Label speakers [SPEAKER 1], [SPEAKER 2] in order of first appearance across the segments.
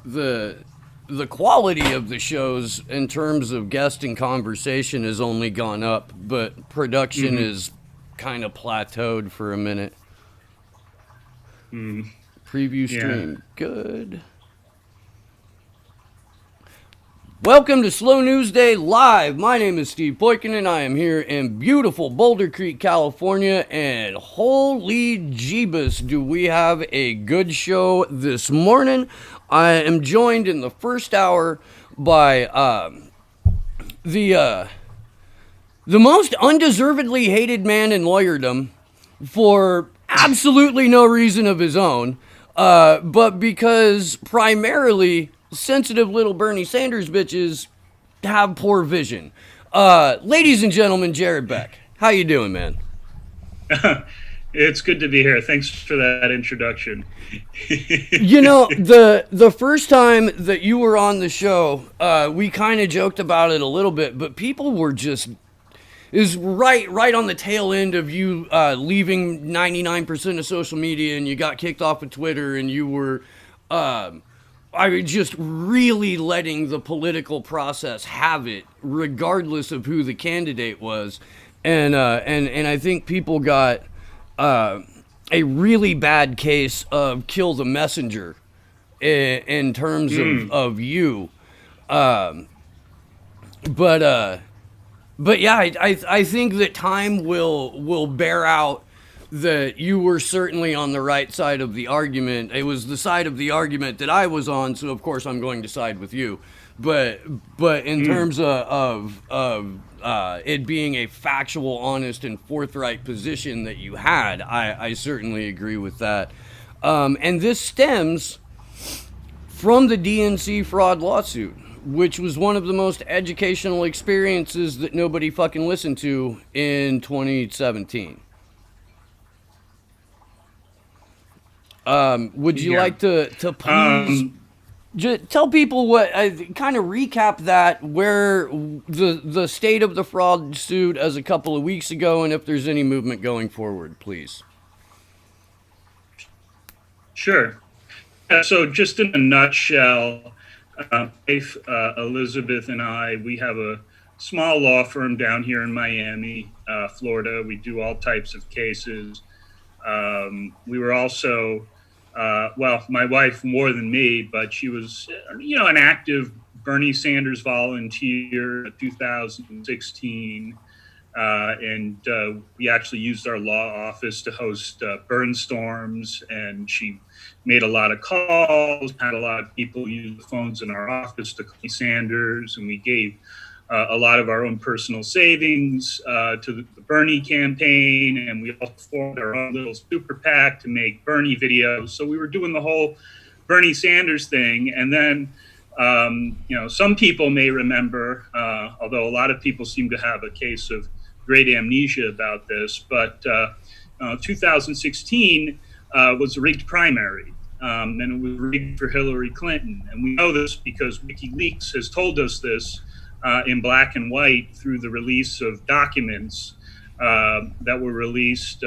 [SPEAKER 1] the the quality of the shows in terms of guest and conversation has only gone up, but production
[SPEAKER 2] Hmm.
[SPEAKER 1] is kind of plateaued for a minute.
[SPEAKER 2] Mm.
[SPEAKER 1] Preview
[SPEAKER 2] Yeah.
[SPEAKER 1] stream, good. Welcome to Slow News Day Live. My name is Steve Boykin, and I am here in beautiful Boulder Creek, California. And holy jeebus, do we have a good show this morning? I am joined in the first hour by the uh, the most undeservedly hated man in lawyerdom for absolutely no reason of his own, but because primarily sensitive little Bernie Sanders bitches have poor vision. Ladies and gentlemen, Jared Beck, how you doing, man?
[SPEAKER 2] It's good to be here. Thanks for that introduction.
[SPEAKER 1] You know, the first time that you were on the show, we kind of joked about it a little bit, but people were just is right on the tail end of you leaving 99% of social media, and you got kicked off of Twitter, and you were I mean, just really letting the political process have it, regardless of who the candidate was, and I think people got uh, a really bad case of kill the messenger in terms
[SPEAKER 2] Mm.
[SPEAKER 1] of you, but yeah, I think that time will bear out that you were certainly on the right side of the argument. It was the side of the argument that I was on, so of course I'm going to side with you. But in
[SPEAKER 2] Mm.
[SPEAKER 1] terms of it being a factual, honest, and forthright position that you had, I certainly agree with that. And this stems from the DNC fraud lawsuit, which was one of the most educational experiences that nobody fucking listened to in 2017. Would you
[SPEAKER 2] Yeah.
[SPEAKER 1] like to please
[SPEAKER 2] Um,
[SPEAKER 1] tell people what kind of recap that where the state of the fraud suit as a couple of weeks ago, and if there's any movement going forward, please.
[SPEAKER 2] sure. So, just in a nutshell, wife Elizabeth and I, we have a small law firm down here in Miami, Florida. We do all types of cases. We were also, well, my wife more than me, but she was, an active Bernie Sanders volunteer in 2016. And we actually used our law office to host burn storms. And she made a lot of calls, had a lot of people use the phones in our office to call Sanders. And we gave a lot of our own personal savings to the Bernie campaign. And we also formed our own little super PAC to make Bernie videos. So we were doing the whole Bernie Sanders thing. And then some people may remember, although a lot of people seem to have a case of great amnesia about this, but 2016 was a rigged primary. And it was rigged for Hillary Clinton. And we know this because WikiLeaks has told us this in black and white through the release of documents that were released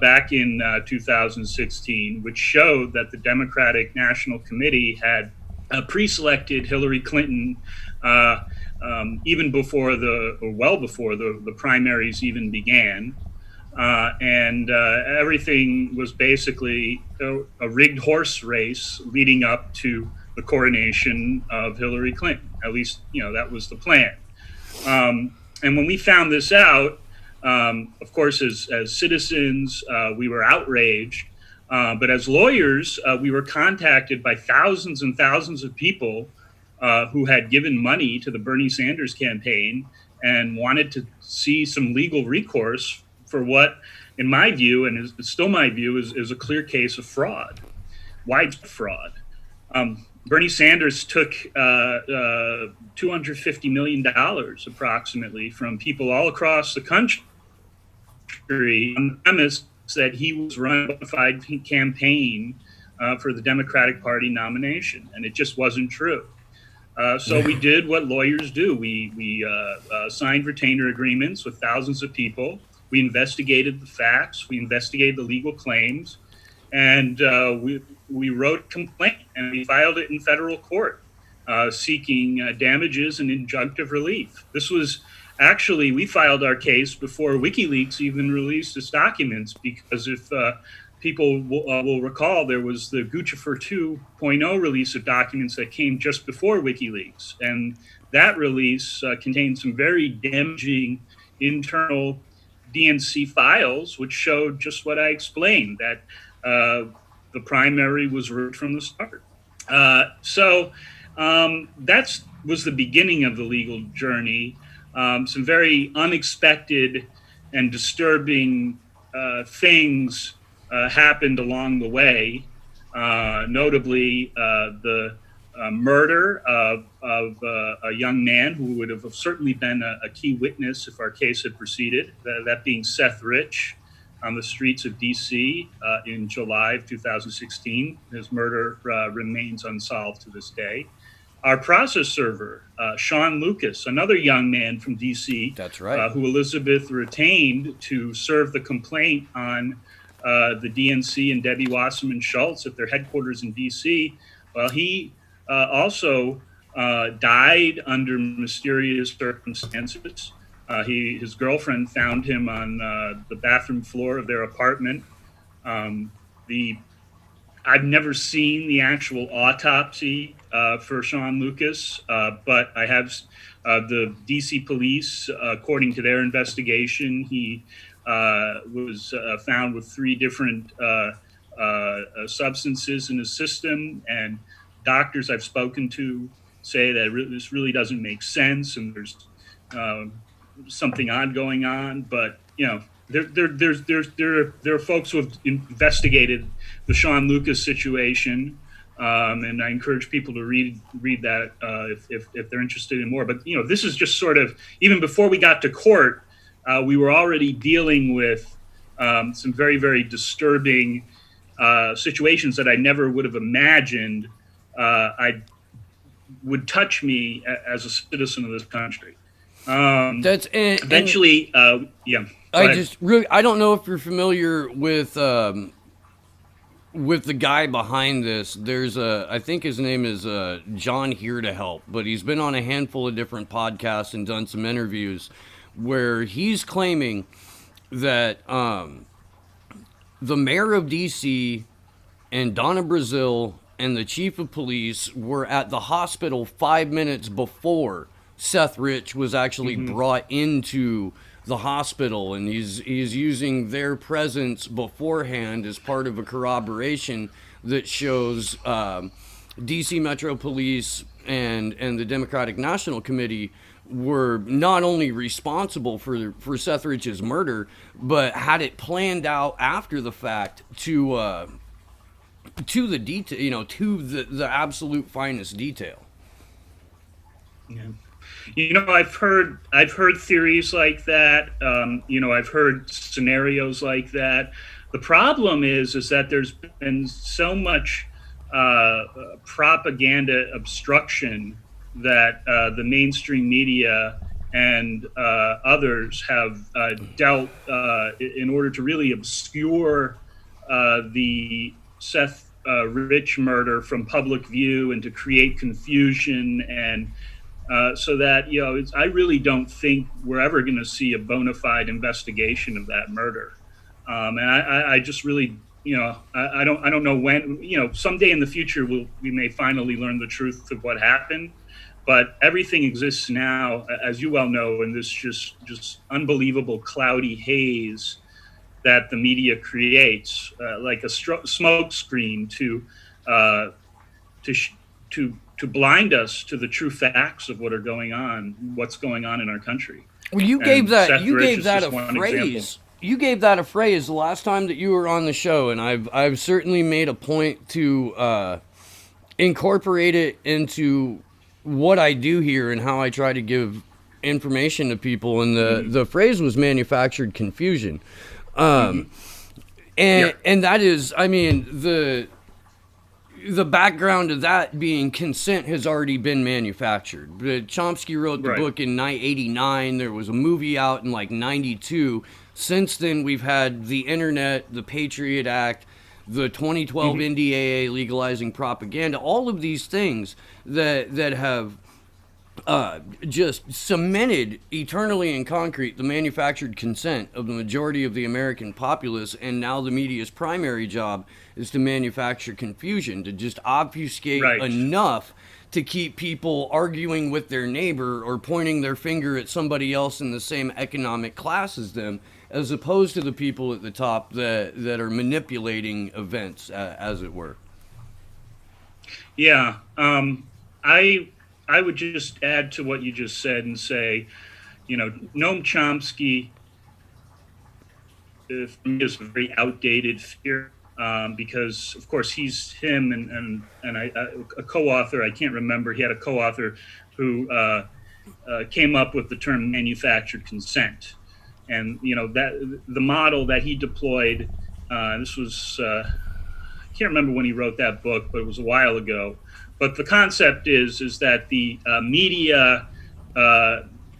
[SPEAKER 2] back in 2016, which showed that the Democratic National Committee had pre-selected Hillary Clinton even before or well before the primaries even began. And everything was basically a rigged horse race leading up to the coronation of Hillary Clinton. At least, that was the plan. And when we found this out, of course, as citizens, we were outraged. But as lawyers, we were contacted by thousands and thousands of people who had given money to the Bernie Sanders campaign and wanted to see some legal recourse for what, in my view, and is still my view, is a clear case of fraud, widespread fraud. Bernie Sanders took $250 million approximately from people all across the country on the premise that he was running a bona fide campaign for the Democratic Party nomination, and it just wasn't true. So we did what lawyers do. We signed retainer agreements with thousands of people. We investigated the facts. We investigated the legal claims, and we wrote a complaint and we filed it in federal court, seeking damages and injunctive relief. This was actually, we filed our case before WikiLeaks even released its documents, because if people will recall, there was the Guccifer 2.0 release of documents that came just before WikiLeaks. And that release contained some very damaging internal DNC files, which showed just what I explained, that the primary was rigged from the start. So that was the beginning of the legal journey. Some very unexpected and disturbing things happened along the way, notably the murder of a young man who would have certainly been a key witness if our case had proceeded, that being Seth Rich, on the streets of D.C. In July of 2016. His murder remains unsolved to this day. Our process server, Sean Lucas, another young man from D.C.,
[SPEAKER 1] that's right,
[SPEAKER 2] who Elizabeth retained to serve the complaint on the DNC and Debbie Wasserman Schultz at their headquarters in D.C. Well, he also died under mysterious circumstances. His girlfriend found him on the bathroom floor of their apartment. I've never seen the actual autopsy for Sean Lucas, but I have the DC police, according to their investigation, he was found with 3 different substances in his system, and doctors I've spoken to say that this really doesn't make sense, and there's something odd going on. But there are folks who have investigated the Sean Lucas situation, and I encourage people to read that if they're interested in more. But this is just sort of, even before we got to court, we were already dealing with some very, very disturbing situations that I never would have imagined would touch me as a citizen of this country. Eventually, yeah.
[SPEAKER 1] I don't know if you're familiar with the guy behind this. There's I think his name is John Here to Help, but he's been on a handful of different podcasts and done some interviews where he's claiming that the mayor of DC and Donna Brazile and the chief of police were at the hospital 5 minutes before Seth Rich was actually brought into the hospital, and he's using their presence beforehand as part of a corroboration that shows DC Metro Police and the Democratic National Committee were not only responsible for Seth Rich's murder, but had it planned out after the fact to the detail, to the absolute finest detail.
[SPEAKER 2] Yeah. I've heard theories like that. I've heard scenarios like that. The problem is that there's been so much propaganda obstruction that the mainstream media and others have dealt in order to really obscure the Seth Rich murder from public view and to create confusion, and so that I really don't think we're ever going to see a bona fide investigation of that murder, and I just really I don't know when. Someday in the future we may finally learn the truth of what happened, but everything exists now, as you well know, in this just unbelievable cloudy haze that the media creates, like a smoke screen to blind us to the true facts of what's going on in our country.
[SPEAKER 1] Well, you gave that a phrase. You gave that a phrase the last time that you were on the show, and I've certainly made a point to incorporate it into what I do here and how I try to give information to people. And the phrase was manufactured confusion. And that is, I mean, the background of that being consent has already been manufactured. Chomsky wrote the book in 1989. There was a movie out in 92. Since then, we've had the internet, the Patriot Act, the 2012 NDAA legalizing propaganda, all of these things that have just cemented eternally in concrete the manufactured consent of the majority of the American populace, and now the media's primary job is to manufacture confusion, to just obfuscate enough to keep people arguing with their neighbor or pointing their finger at somebody else in the same economic class as them, as opposed to the people at the top that are manipulating events, as it were.
[SPEAKER 2] Yeah. I would just add to what you just said and say, Noam Chomsky is a very outdated figure, because, of course, he's him and a co-author. I can't remember. He had a co-author who came up with the term manufactured consent, and that the model that he deployed. This was I can't remember when he wrote that book, but it was a while ago. But the concept is that the media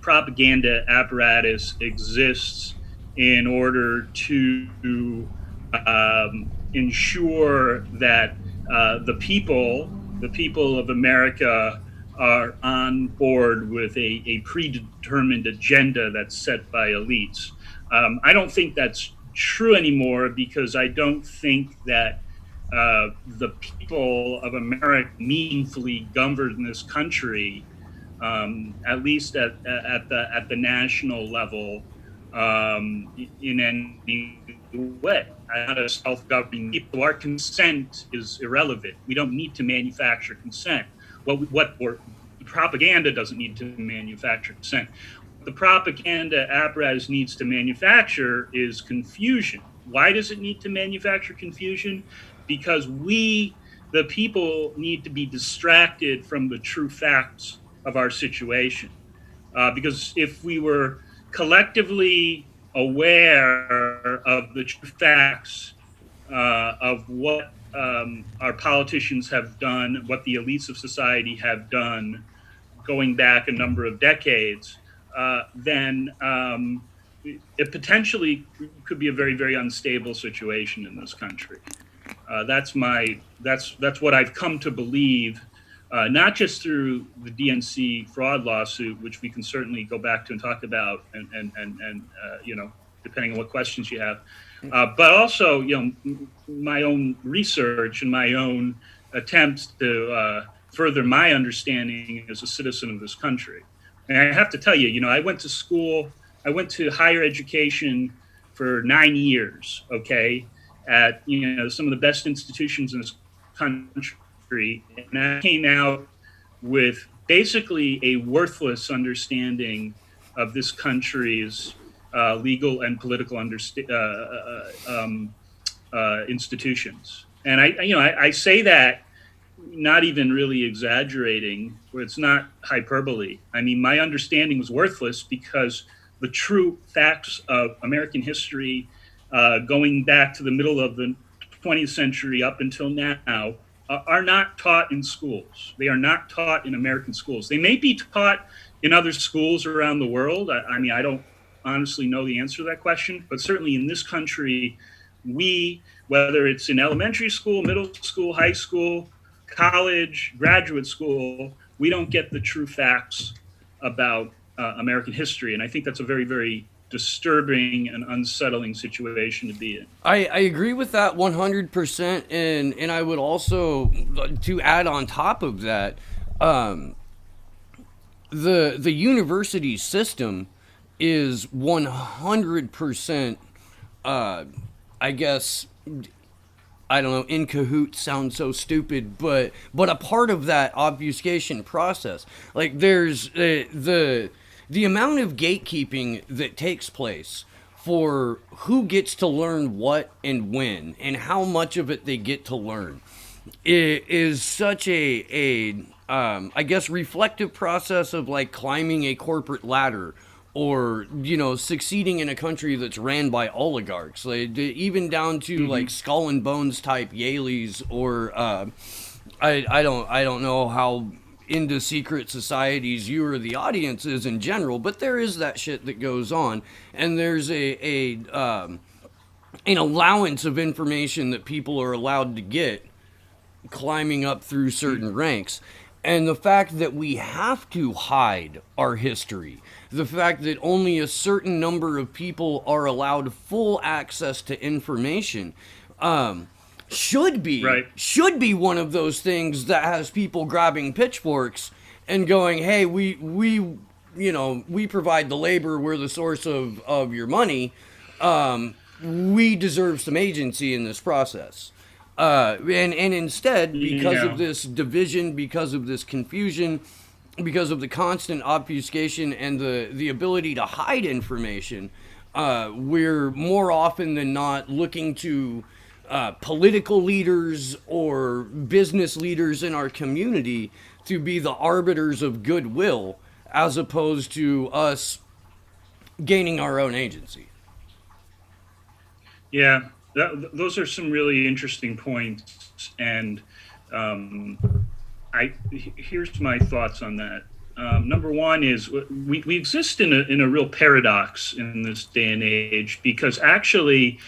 [SPEAKER 2] propaganda apparatus exists in order to ensure that the people of America are on board with a predetermined agenda that's set by elites. I don't think that's true anymore, because I don't think that the people of America meaningfully govern this country, at least at the national level, in any way. Not a self-governing people. Our consent is irrelevant. We don't need to manufacture consent. Or propaganda doesn't need to manufacture consent. What the propaganda apparatus needs to manufacture is confusion. Why does it need to manufacture confusion? Because we, the people, need to be distracted from the true facts of our situation. Because if we were collectively aware of the true facts of what our politicians have done, what the elites of society have done, going back a number of decades, then it potentially could be a very, very unstable situation in this country. That's what I've come to believe, not just through the DNC fraud lawsuit, which we can certainly go back to and talk about, and depending on what questions you have, but also my own research and my own attempts to further my understanding as a citizen of this country. And I have to tell you, I went to higher education for 9 years, okay, at some of the best institutions in this country, and I came out with basically a worthless understanding of this country's legal and political institutions. And I say that not even really exaggerating, where it's not hyperbole. I mean, my understanding was worthless because the true facts of American history, going back to the middle of the 20th century up until now, are not taught in schools. They are not taught in American schools. They may be taught in other schools around the world. I mean, I don't honestly know the answer to that question, but certainly in this country, whether it's in elementary school, middle school, high school, college, graduate school, we don't get the true facts about American history. And I think that's a very, very disturbing and unsettling situation to be in.
[SPEAKER 1] I agree with that 100%. And I would also, to add on top of that, the university system is 100%, I guess, I don't know, in cahoots sounds so stupid, but a part of that obfuscation process. Like, there's the amount of gatekeeping that takes place for who gets to learn what and when, and how much of it they get to learn, is such a I guess, reflective process of like climbing a corporate ladder, or succeeding in a country that's ran by oligarchs, like, even down to like skull and bones type Yaleys, or I don't know how into secret societies you or the audience is in general, but there is that shit that goes on, and there's a an allowance of information that people are allowed to get climbing up through certain ranks. And the fact that we have to hide our history, the fact that only a certain number of people are allowed full access to information, should be
[SPEAKER 2] Right.
[SPEAKER 1] should be one of those things that has people grabbing pitchforks and going, "Hey, we provide the labor, we're the source of your money. We deserve some agency in this process." And instead, because
[SPEAKER 2] Yeah.
[SPEAKER 1] of this division, because of this confusion, because of the constant obfuscation and the ability to hide information, we're more often than not looking to political leaders or business leaders in our community to be the arbiters of goodwill, as opposed to us gaining our own agency.
[SPEAKER 2] Yeah, those are some really interesting points, and um, here's my thoughts on that. Number one is we exist in a real paradox in this day and age, because actually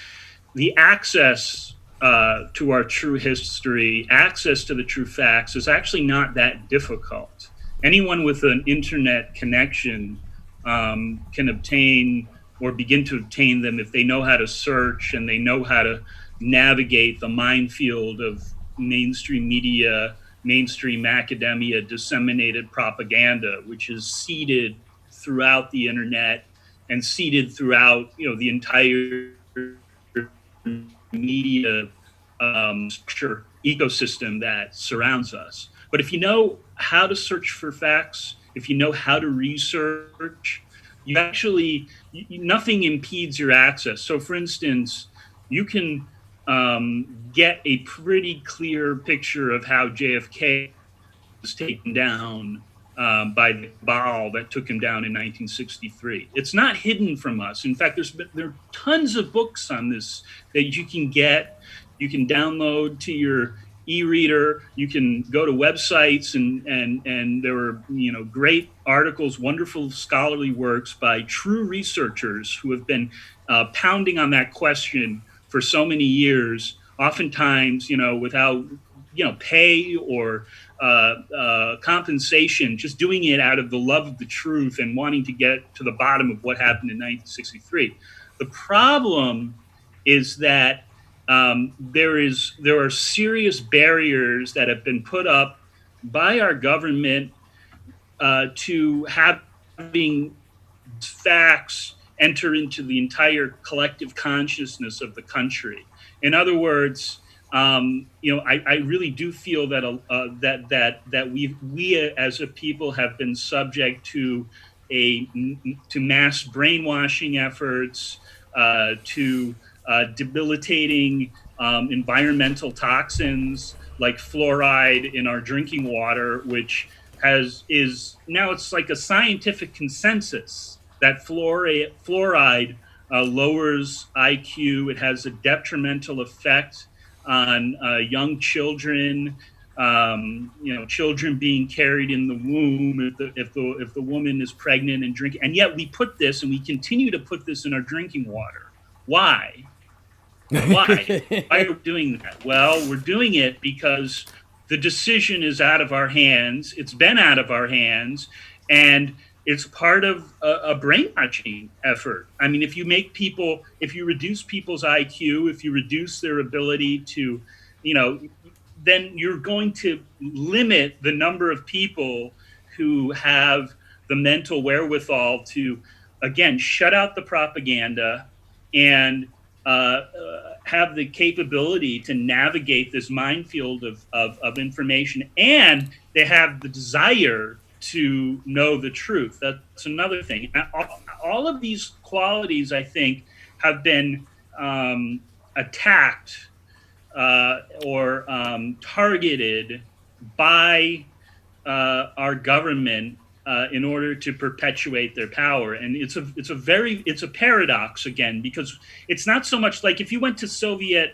[SPEAKER 2] the access to our true history, access to the true facts, is actually not that difficult. Anyone with an internet connection can obtain or begin to obtain them if they know how to search and they know how to navigate the minefield of mainstream media, mainstream academia disseminated propaganda, which is seeded throughout the internet and seeded throughout, the entire media structure ecosystem that surrounds us. But if you know how to search for facts, if you know how to research, you actually, nothing impedes your access. So, for instance, you can get a pretty clear picture of how JFK was taken down by the cabal that took him down in 1963. It's not hidden from us. In fact, there are tons of books on this that you can get. You can download to your e-reader. You can go to websites, and there are great articles, wonderful scholarly works by true researchers who have been pounding on that question for so many years, oftentimes without pay or compensation, just doing it out of the love of the truth and wanting to get to the bottom of what happened in 1963. The problem is that there are serious barriers that have been put up by our government to having facts enter into the entire collective consciousness of the country. In other words, I really do feel that that we as a people have been subject to mass brainwashing efforts, to debilitating environmental toxins like fluoride in our drinking water, which is now, it's like a scientific consensus that fluoride lowers IQ. It has a detrimental effect on young children. Children being carried in the womb if the woman is pregnant and drinking. And yet we put this, and we continue to put this in our drinking water. Why? Why? Why are we doing that? Well, we're doing it because the decision is out of our hands. It's been out of our hands, and it's part of a brainwashing effort. I mean, if you reduce people's IQ, if you reduce their ability to, then you're going to limit the number of people who have the mental wherewithal to, again, shut out the propaganda and have the capability to navigate this minefield of information, and they have the desire to know the truth. That's another thing. All of these qualities, I think, have been attacked or targeted by our government in order to perpetuate their power. And it's a paradox, again, because it's not so much like if you went to the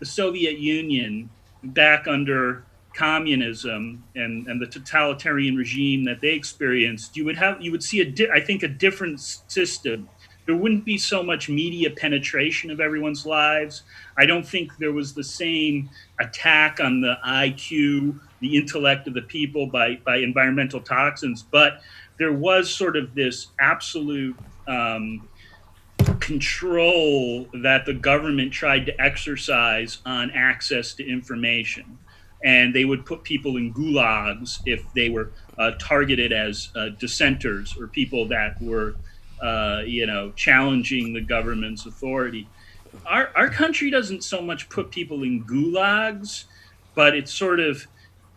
[SPEAKER 2] Soviet Union back under communism and the totalitarian regime that they experienced, you would see a different system. there wouldn't be so much media penetration of everyone's lives. I don't think there was the same attack on the IQ, the intellect of the people by environmental toxins, but there was sort of this absolute control that the government tried to exercise on access to information. And they would put people in gulags if they were targeted as dissenters or people that were, challenging the government's authority. Our country doesn't so much put people in gulags, but it sort of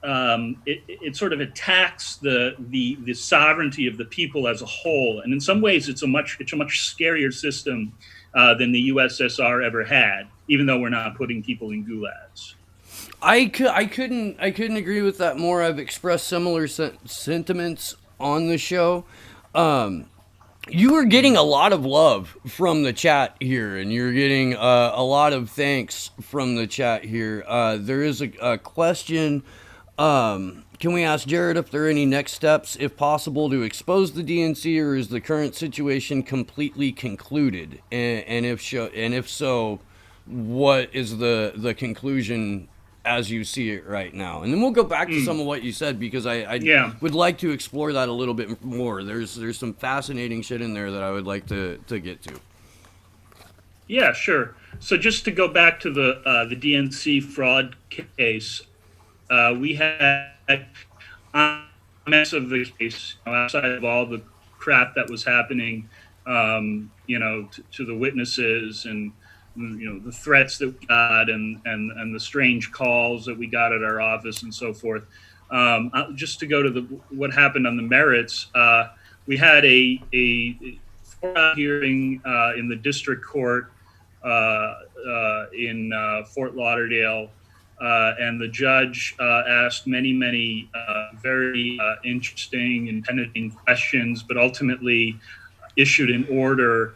[SPEAKER 2] attacks the sovereignty of the people as a whole, and in some ways, it's a much scarier system than the USSR ever had. Even though we're not putting people in gulags.
[SPEAKER 1] I couldn't agree with that more. I've expressed similar sentiments on the show. You are getting a lot of love from the chat here, and you're getting a lot of thanks from the chat here. There is a question. Can we ask Jared if there are any next steps, if possible, to expose the DNC, or is the current situation completely concluded? And if so, what is the conclusion as you see it right now? And then we'll go back to some of what you said, because I would like to explore that a little bit more. There's some fascinating shit in there that I would like to get to.
[SPEAKER 2] Yeah, sure. So just to go back to the DNC fraud case, we had a mess of the case, outside of all the crap that was happening, to the witnesses, and the threats that we got, and the strange calls that we got at our office and so forth. Just to go to what happened on the merits, we had a hearing in the district court in Fort Lauderdale. And the judge asked many very interesting and penetrating questions, but ultimately issued an order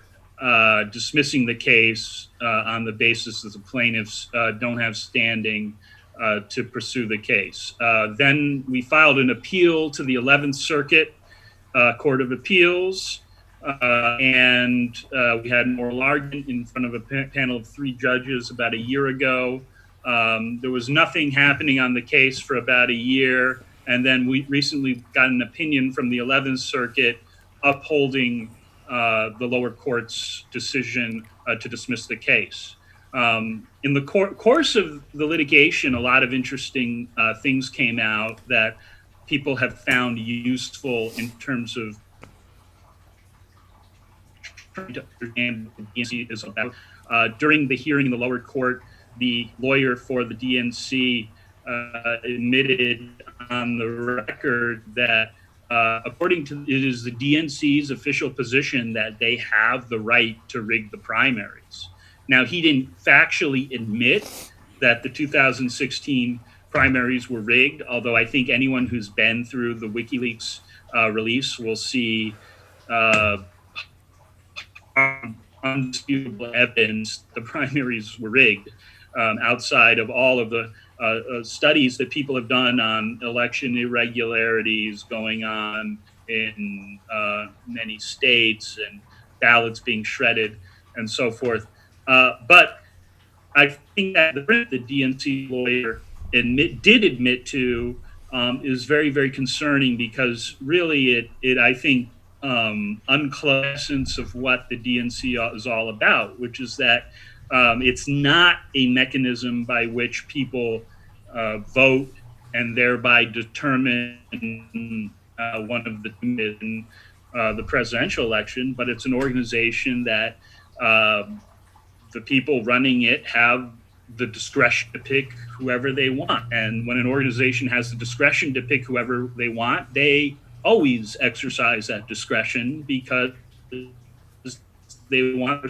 [SPEAKER 2] dismissing the case on the basis that the plaintiffs don't have standing to pursue the case. Then we filed an appeal to the 11th Circuit Court of Appeals, and we had an oral argument in front of a panel of 3 judges about a year ago. There was nothing happening on the case for about a year, and then we recently got an opinion from the 11th Circuit upholding the lower court's decision to dismiss the case. In the course of the litigation, a lot of interesting things came out that people have found useful in terms of trying to understand what the DNC is about. During the hearing in the lower court, the lawyer for the DNC admitted on the record that according to it is the DNC's official position that they have the right to rig the primaries. Now, he didn't factually admit that the 2016 primaries were rigged, although I think anyone who's been through the WikiLeaks release will see undisputable evidence the primaries were rigged. Outside of all of the studies that people have done on election irregularities going on in many states, and ballots being shredded and so forth. But I think that the DNC lawyer did admit to is very, very concerning, because really it I think uncloses the essence of what the DNC is all about, which is that it's not a mechanism by which people vote and thereby determine one of the presidential election, but it's an organization that the people running it have the discretion to pick whoever they want. And when an organization has the discretion to pick whoever they want, they always exercise that discretion, because they want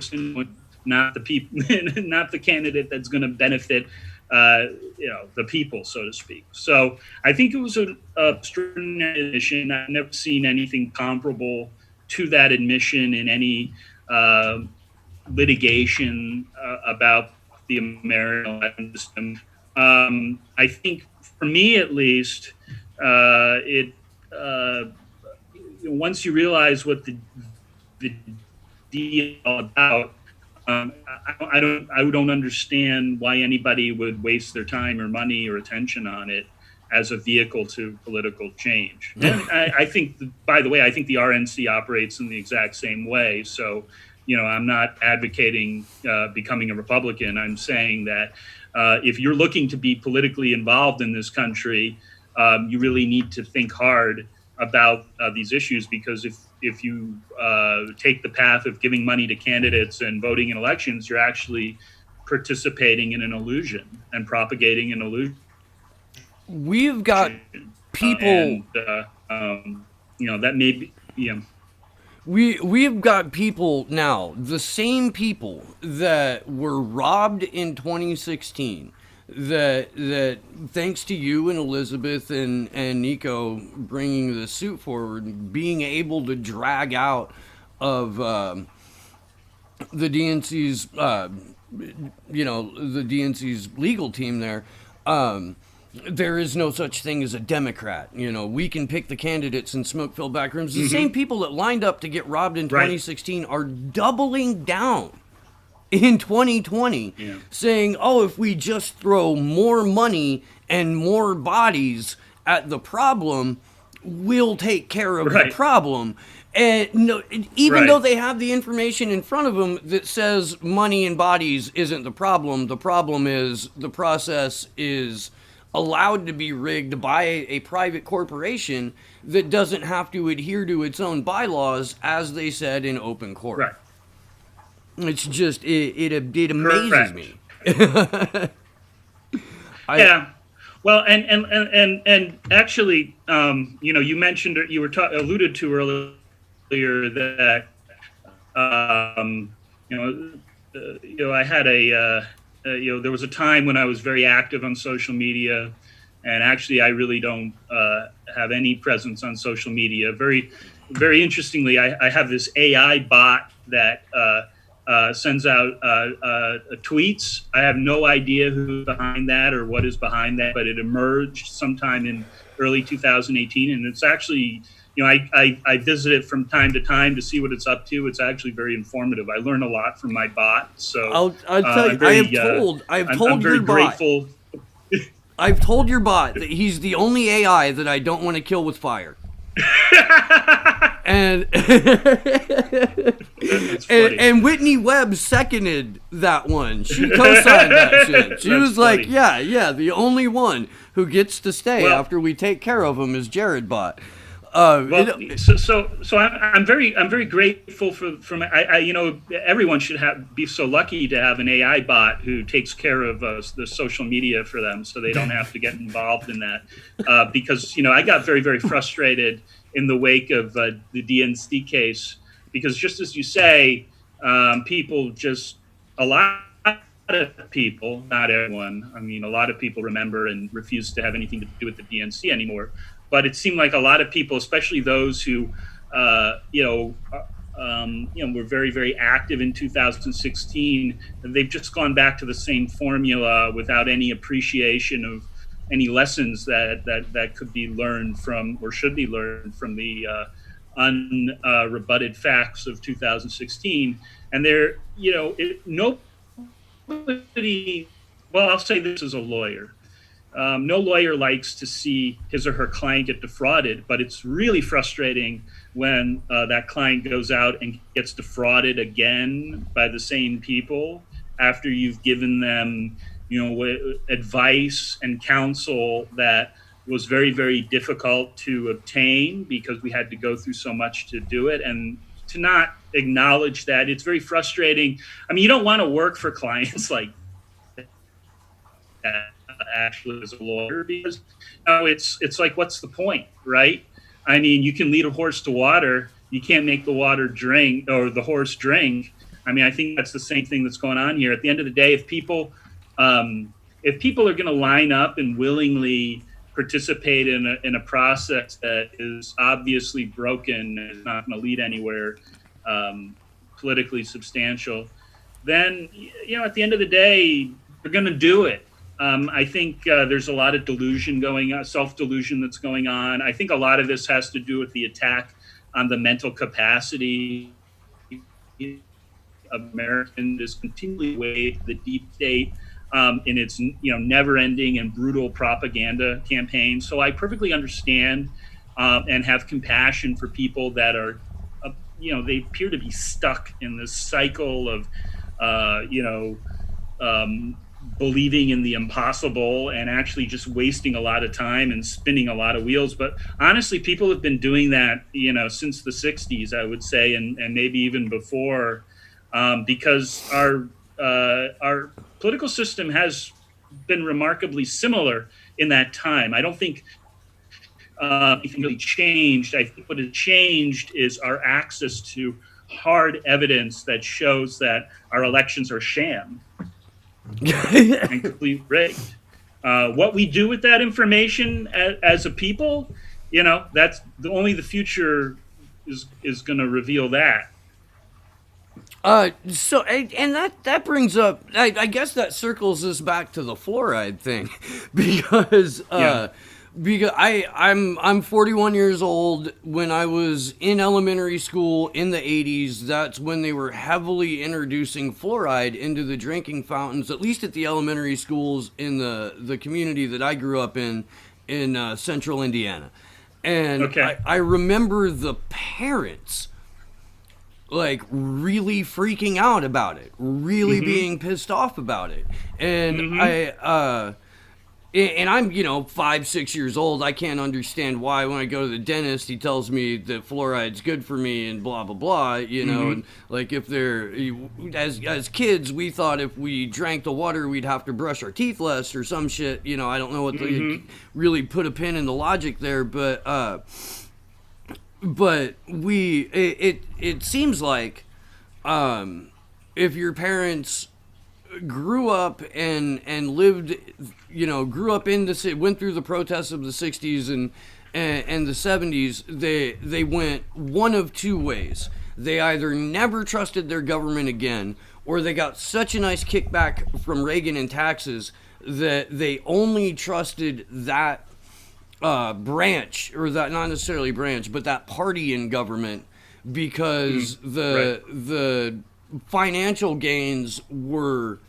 [SPEAKER 2] not the people, not the candidate that's going to benefit, the people, so to speak. So I think it was an extraordinary admission. I've never seen anything comparable to that admission in any litigation about the American election system. I think, for me at least, once you realize what the deal about. I don't understand why anybody would waste their time or money or attention on it as a vehicle to political change. And I think, by the way, I think the RNC operates in the exact same way. So, I'm not advocating becoming a Republican. I'm saying that if you're looking to be politically involved in this country, you really need to think hard about these issues, because if you take the path of giving money to candidates and voting in elections, you're actually participating in an illusion and propagating an illusion.
[SPEAKER 1] We've got people,
[SPEAKER 2] that may be,
[SPEAKER 1] we've got people now, the same people that were robbed in 2016, that thanks to you and Elizabeth and Nico bringing the suit forward, being able to drag out of the DNC's, the DNC's legal team there, there is no such thing as a Democrat. We can pick the candidates in smoke-filled back rooms. The same people that lined up to get robbed in 2016 are doubling down in 2020, saying, if we just throw more money and more bodies at the problem, we'll take care of the problem. And even though they have the information in front of them that says money and bodies isn't the problem is the process is allowed to be rigged by a private corporation that doesn't have to adhere to its own bylaws, as they said in open court.
[SPEAKER 2] Right.
[SPEAKER 1] It's just, it amazes me.
[SPEAKER 2] Yeah. Well, and actually, you mentioned, you were alluded to earlier that, I had there was a time when I was very active on social media, and actually I really don't have any presence on social media. Very, very interestingly, I have this AI bot that sends out tweets. I have no idea who's behind that or what is behind that, but it emerged sometime in early 2018, and it's actually, I visit it from time to time to see what it's up to. It's actually very informative. I learn a lot from my bot. So
[SPEAKER 1] I'll tell you, I've told your bot. I've told your bot that he's the only AI that I don't want to kill with fire. And and Whitney Webb seconded that one. She co-signed that shit. She was like, yeah, the only one who gets to stay after we take care of him is Jared Bot.
[SPEAKER 2] I'm very grateful for everyone should be so lucky to have an AI bot who takes care of the social media for them, so they don't have to get involved in that. Because I got very, very frustrated in the wake of the DNC case, because just as you say, a lot of people, not everyone, a lot of people remember and refuse to have anything to do with the DNC anymore. But it seemed like a lot of people, especially those who, were very, very active in 2016, they've just gone back to the same formula without any appreciation of any lessons that could be learned from, or should be learned from, the unrebutted facts of 2016. And nobody, well, I'll say this as a lawyer. No lawyer likes to see his or her client get defrauded, but it's really frustrating when that client goes out and gets defrauded again by the same people after you've given them, advice and counsel that was very, very difficult to obtain because we had to go through so much to do it. And to not acknowledge that, it's very frustrating. You don't want to work for clients like that. Actually, as a lawyer, because it's like, what's the point, right? You can lead a horse to water, you can't make the water drink or the horse drink. I think that's the same thing that's going on here. At the end of the day, if people are going to line up and willingly participate in a process that is obviously broken and is not going to lead anywhere politically substantial, then at the end of the day, they're going to do it. I think there's a lot of delusion going on, self-delusion that's going on. I think a lot of this has to do with the attack on the mental capacity of Americans is continually weighed the deep state in its never-ending and brutal propaganda campaign. So I perfectly understand and have compassion for people that are, they appear to be stuck in this cycle of, believing in the impossible and actually just wasting a lot of time and spinning a lot of wheels. But honestly, people have been doing that, since the 60s, I would say, and maybe even before, because our political system has been remarkably similar in that time. I don't think anything really changed. I think what has changed is our access to hard evidence that shows that our elections are sham and completely rigged. What we do with that information as a people, that's only the future is going to reveal that.
[SPEAKER 1] So and that brings up, I guess that circles us back to the fluoride thing, because because I'm 41 years old. When I was in elementary school in the 80s, that's when they were heavily introducing fluoride into the drinking fountains, at least at the elementary schools in the community that I grew up in central Indiana. And I remember the parents like really freaking out about it, really being pissed off about it. And I'm, 5-6 years old. I can't understand why when I go to the dentist, he tells me that fluoride's good for me and blah, blah, blah, and like if they're, as kids, we thought if we drank the water, we'd have to brush our teeth less or some shit. I don't know what really put a pin in the logic there, but it seems like if your parents grew up and lived, grew up in the, went through the protests of the 60s and the 70s, they went one of two ways. They either never trusted their government again, or they got such a nice kickback from Reagan in taxes that they only trusted that branch, or that, not necessarily branch, but that party in government, because the financial gains were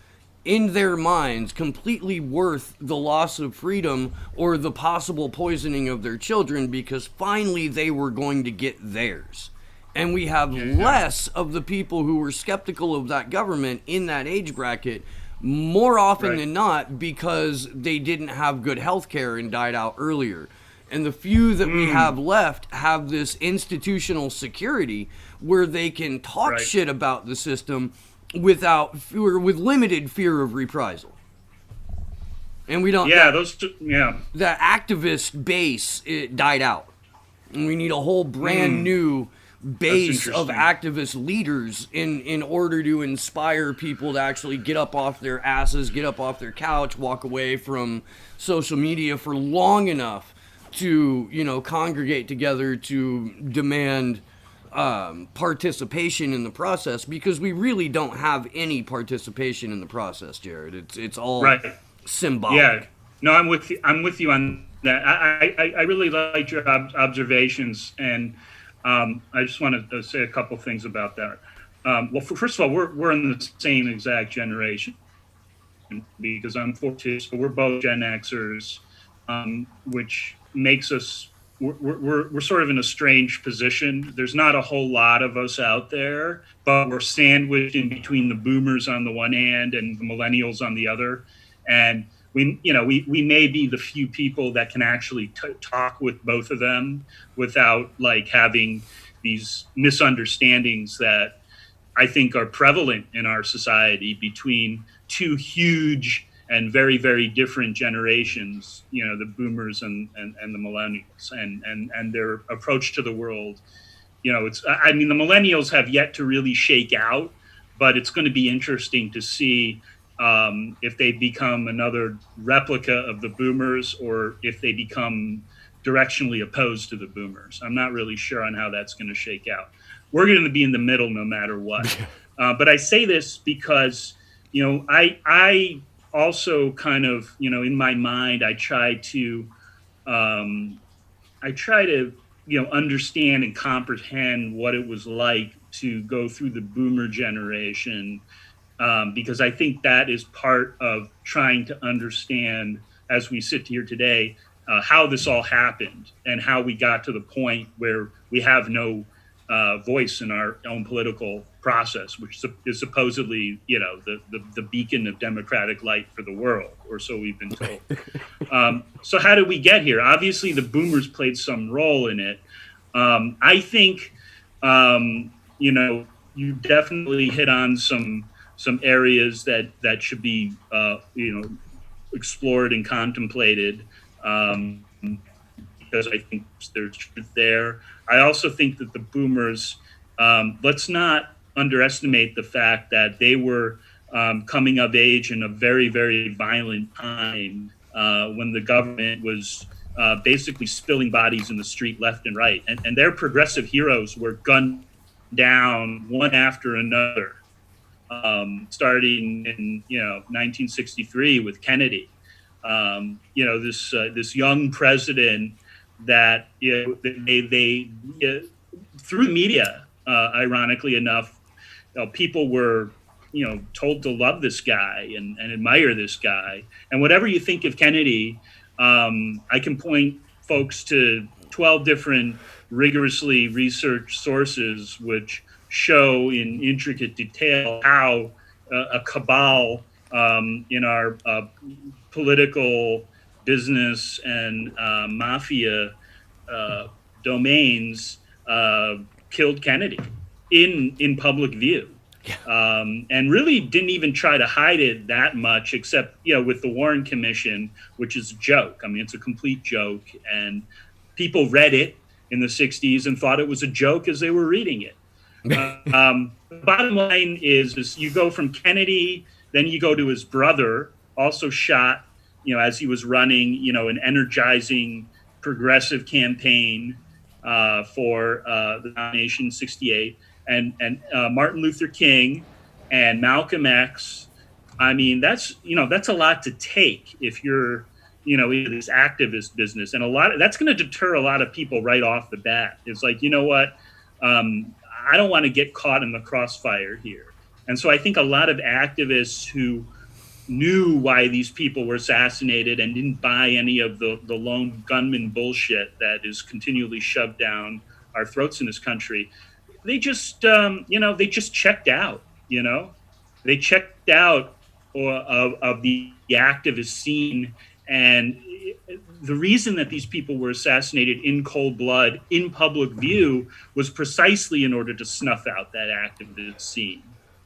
[SPEAKER 1] in their minds completely worth the loss of freedom or the possible poisoning of their children, because finally they were going to get theirs. And we have less of the people who were skeptical of that government in that age bracket, more often than not, because they didn't have good health care and died out earlier. And the few that we have left have this institutional security where they can talk shit about the system with limited fear of reprisal. And we don't.
[SPEAKER 2] Yeah,
[SPEAKER 1] the activist base, it died out, and we need a whole brand new base of activist leaders in order to inspire people to actually get up off their asses, get up off their couch, walk away from social media for long enough to, congregate together to demand participation in the process, because we really don't have any participation in the process, Jared. It's all symbolic.
[SPEAKER 2] Yeah, no, I'm with you on that. I really liked your observations, and I just want to say a couple things about that. Well, first of all, we're in the same exact generation, because I'm 42, so we're both Gen Xers, which makes us, we're sort of in a strange position. There's not a whole lot of us out there, but we're sandwiched in between the boomers on the one hand and the millennials on the other. And we may be the few people that can actually talk with both of them without like having these misunderstandings that I think are prevalent in our society between two huge and very, very different generations, the boomers and the millennials, and their approach to the world. The millennials have yet to really shake out, but it's going to be interesting to see if they become another replica of the boomers, or if they become directionally opposed to the boomers. I'm not really sure on how that's going to shake out. We're going to be in the middle no matter what. But I say this because, I also kind of, in my mind, I try to understand and comprehend what it was like to go through the boomer generation, because I think that is part of trying to understand, as we sit here today, how this all happened and how we got to the point where we have no voice in our own political process, which is supposedly, the beacon of democratic light for the world, or so we've been told. So how did we get here? Obviously, the boomers played some role in it. I think, you definitely hit on some areas that should be, explored and contemplated, because I think there's truth there. I also think that the boomers, let's not underestimate the fact that they were coming of age in a very, very violent time, when the government was basically spilling bodies in the street left and right. And their progressive heroes were gunned down one after another, starting in 1963 with Kennedy. This young president that they through the media, ironically enough, people were told to love this guy and admire this guy. And whatever you think of Kennedy, I can point folks to 12 different rigorously researched sources which show in intricate detail how a cabal in our political, business, and mafia domains killed Kennedy in public view. And really didn't even try to hide it that much, except with the Warren Commission, which is a joke. I mean, it's a complete joke, and people read it in the 60s and thought it was a joke as they were reading it. The bottom line is you go from Kennedy, then you go to his brother, also shot, as he was running, an energizing progressive campaign for the nomination in 68, and Martin Luther King and Malcolm X. I mean, that's a lot to take if you're into this activist business, and that's going to deter a lot of people right off the bat. It's like, what, I don't want to get caught in the crossfire here. And so I think a lot of activists who knew why these people were assassinated and didn't buy any of the lone gunman bullshit that is continually shoved down our throats in this country, they just checked out. They checked out of the activist scene. And the reason that these people were assassinated in cold blood, in public view, was precisely in order to snuff out that activist scene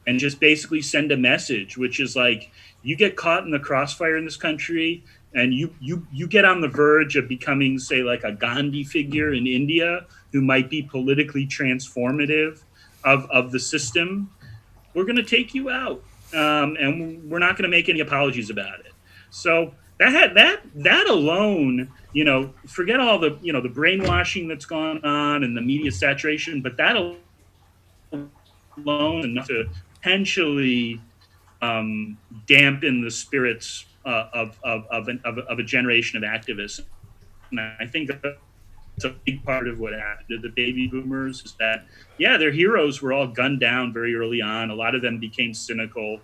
[SPEAKER 2] and just basically send a message, which is like, you get caught in the crossfire in this country and you get on the verge of becoming, say, like a Gandhi figure in India who might be politically transformative of the system, we're going to take you out, and we're not going to make any apologies about it. So that alone, forget all the the brainwashing that's gone on and the media saturation, but that alone enough to potentially dampen the spirits of a generation of activists. And I think that's a big part of what happened to the baby boomers, is that, their heroes were all gunned down very early on. A lot of them became cynical.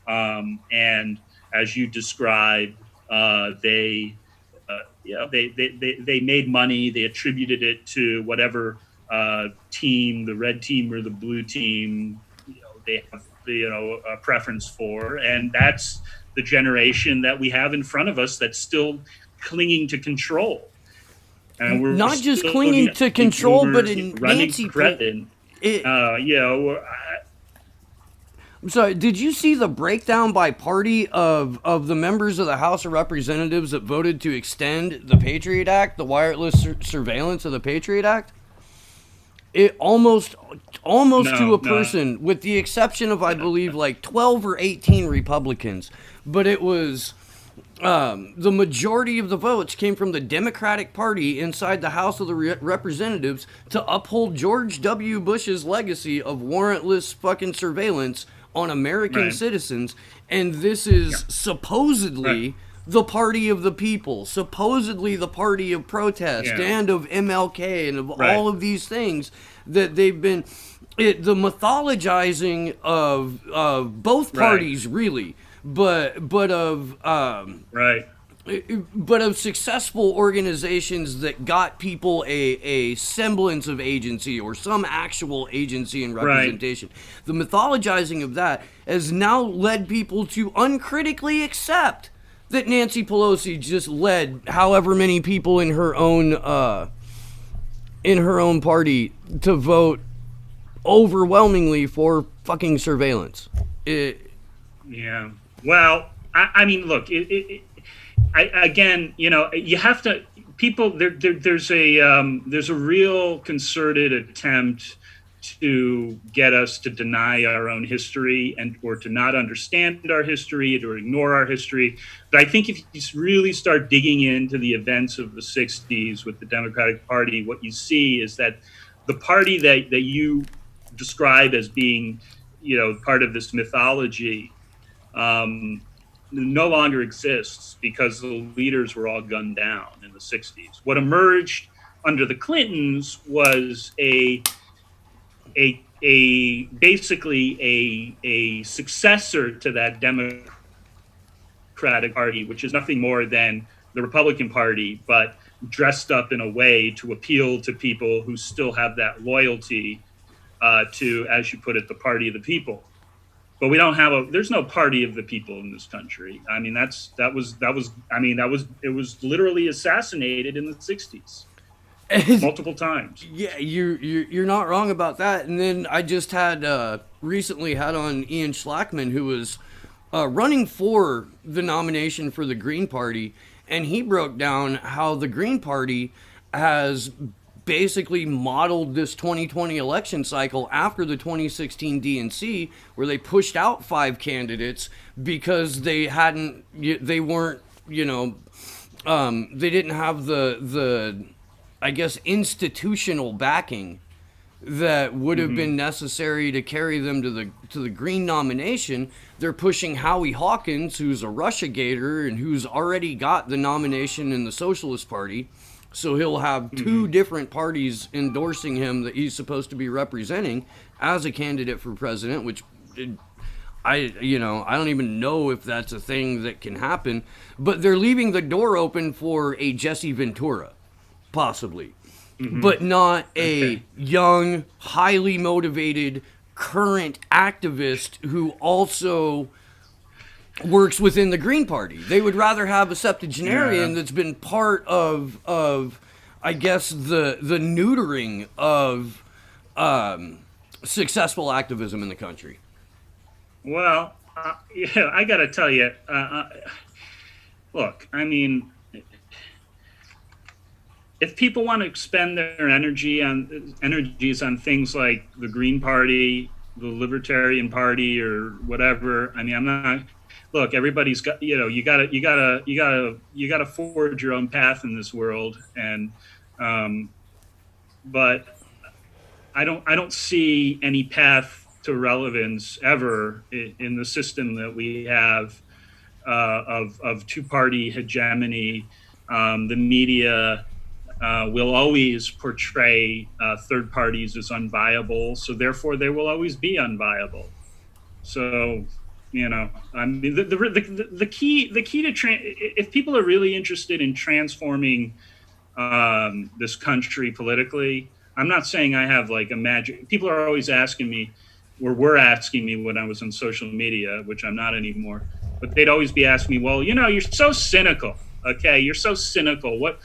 [SPEAKER 2] And as you described, they made money. They attributed it to whatever team, the red team or the blue team, they have a preference for. And that's the generation that we have in front of us that's still clinging to control. And we're
[SPEAKER 1] not just clinging to control, but in Nancy. I'm sorry, did you see the breakdown by party of the members of the House of Representatives that voted to extend the Patriot Act, the wireless surveillance of the Patriot Act? It almost to a person, with the exception of, I believe, like 12 or 18 Republicans. But it was the majority of the votes came from the Democratic Party inside the House of the Representatives to uphold George W. Bush's legacy of warrantless fucking surveillance on American citizens. And this is supposedly the party of the people, supposedly the party of protest and of MLK and of all of these things that they've been, the mythologizing of both parties really, but of but of successful organizations that got people a semblance of agency or some actual agency and representation. The mythologizing of that has now led people to uncritically accept that Nancy Pelosi just led however many people in her own party to vote overwhelmingly for fucking surveillance.
[SPEAKER 2] Yeah. Well, I mean, look, again, you know, you have to, people, there's a real concerted attempt to get us to deny our own history or to not understand our history or ignore our history. But I think if you really start digging into the events of the 60s with the Democratic Party, what you see is that the party that you describe as being, you know, part of this mythology, no longer exists because the leaders were all gunned down in the 60s. What emerged under the Clintons was basically a successor to that Democratic Party, which is nothing more than the Republican Party, but dressed up in a way to appeal to people who still have that loyalty to, as you put it, the party of the people. But we don't have there's no party of the people in this country. I mean, it was literally assassinated in the 60s. Multiple times.
[SPEAKER 1] Yeah, you're not wrong about that. And then I just had recently had on Ian Schlackman, who was running for the nomination for the Green Party, and he broke down how the Green Party has basically modeled this 2020 election cycle after the 2016 DNC, where they pushed out 5 candidates because they didn't have the I guess institutional backing that would have been necessary to carry them to the Green nomination. They're pushing Howie Hawkins, who's a Russiagator and who's already got the nomination in the Socialist Party. So he'll have 2 different parties endorsing him that he's supposed to be representing as a candidate for president, which I don't even know if that's a thing that can happen. But they're leaving the door open for a Jesse Ventura, possibly, but not a young, highly motivated, current activist who also works within the Green Party. They would rather have a septuagenarian that's been part of I guess the neutering of successful activism in the country.
[SPEAKER 2] Well, I got to tell you, look, I mean, if people want to expend their energies on things like the Green Party, the Libertarian Party, or whatever, I mean, I'm not. Look, everybody's got, you gotta forge your own path in this world, and but I don't see any path to relevance ever in the system that we have of 2-party hegemony. The media will always portray third parties as unviable, so therefore they will always be unviable. So. I mean, the key to if people are really interested in transforming this country politically, I'm not saying I have like a magic. People are always asking me, or were asking me when I was on social media, which I'm not anymore. But they'd always be asking me, well, you're so cynical. Okay, you're so cynical. What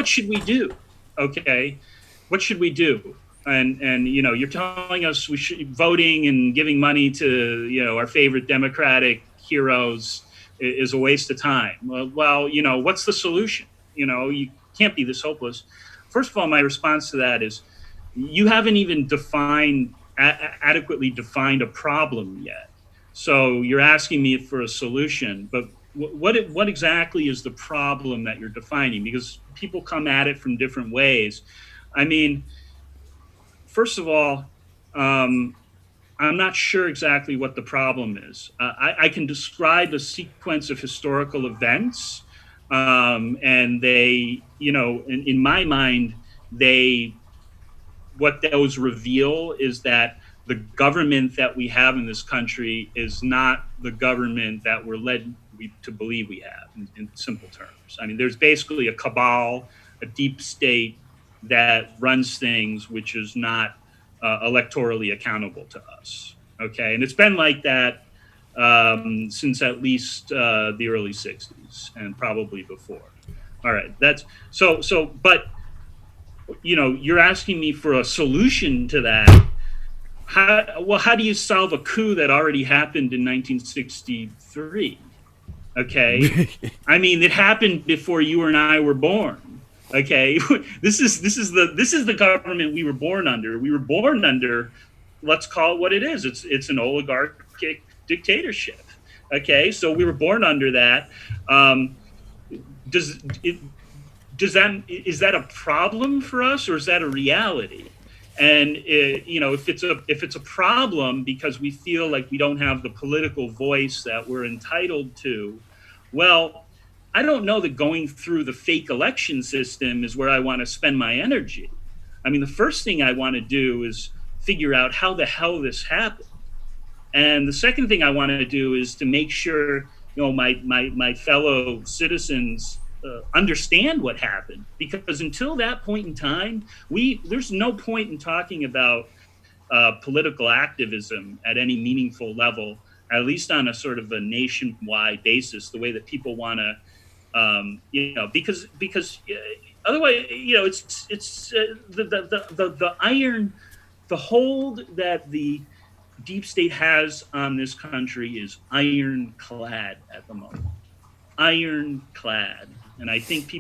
[SPEAKER 2] should we do? Okay, what should we do? And you're telling us we should voting and giving money to our favorite Democratic heroes is a waste of time. Well, what's the solution? You can't be this hopeless. First of all, my response to that is you haven't even adequately defined a problem yet. So you're asking me for a solution, but what exactly is the problem that you're defining? Because people come at it from different ways. I mean, first of all, I'm not sure exactly what the problem is. I can describe a sequence of historical events, and they, in my mind, they what those reveal is that the government that we have in this country is not the government that we're led to believe we have, in simple terms. I mean, there's basically a cabal, a deep state that runs things, which is not electorally accountable to us. Okay. And it's been like that since at least the early 60s and probably before. All right. But you're asking me for a solution to that. How do you solve a coup that already happened in 1963? Okay. I mean, it happened before you and I were born. Okay. This is the government we were born under. We were born under, let's call it what it is. It's an oligarchic dictatorship. Okay. So we were born under that. Is that a problem for us, or is that a reality? And if it's a problem because we feel like we don't have the political voice that we're entitled to, well, I don't know that going through the fake election system is where I want to spend my energy. I mean, the first thing I want to do is figure out how the hell this happened. And the second thing I want to do is to make sure, my fellow citizens understand what happened, because until that point in time, there's no point in talking about political activism at any meaningful level, at least on a sort of a nationwide basis, the way that people want to, because otherwise, it's the iron, the hold that the deep state has on this country is ironclad at the moment. Ironclad. And I think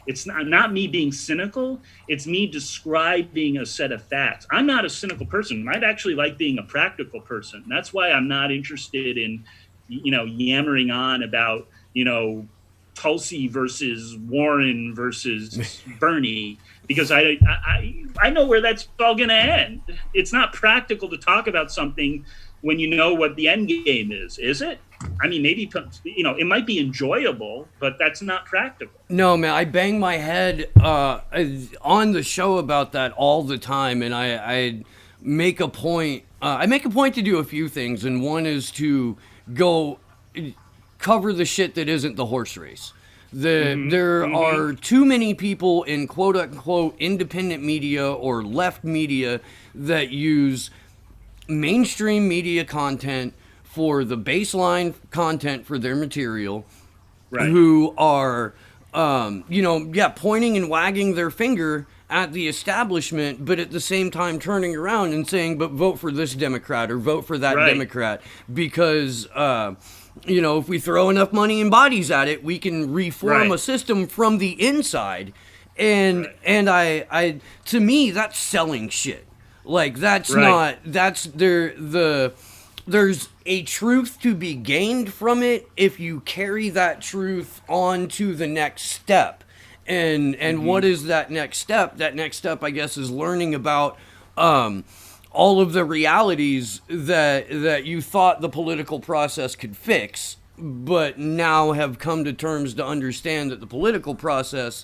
[SPEAKER 2] it's not me being cynical, it's me describing a set of facts. I'm not a cynical person. I'd actually like being a practical person. That's why I'm not interested in, yammering on about, Tulsi versus Warren versus Bernie, because I know where that's all going to end. It's not practical to talk about something when you know what the end game is it? I mean, maybe, it might be enjoyable, but that's not practical.
[SPEAKER 1] No, man, I bang my head on the show about that all the time, and I make a point. I make a point to do a few things, and one is to go cover the shit that isn't the horse race. There are too many people in quote-unquote independent media or left media that use mainstream media content for the baseline content for their material, right, who are, pointing and wagging their finger at the establishment, but at the same time turning around and saying, but vote for this Democrat or vote for that Democrat, because, if we throw enough money and bodies at it, we can reform a system from the inside. And I to me, that's selling shit. Like, that's not, there's a truth to be gained from it if you carry that truth on to the next step. And what is that next step? That next step, I guess, is learning about all of the realities that you thought the political process could fix, but now have come to terms to understand that the political process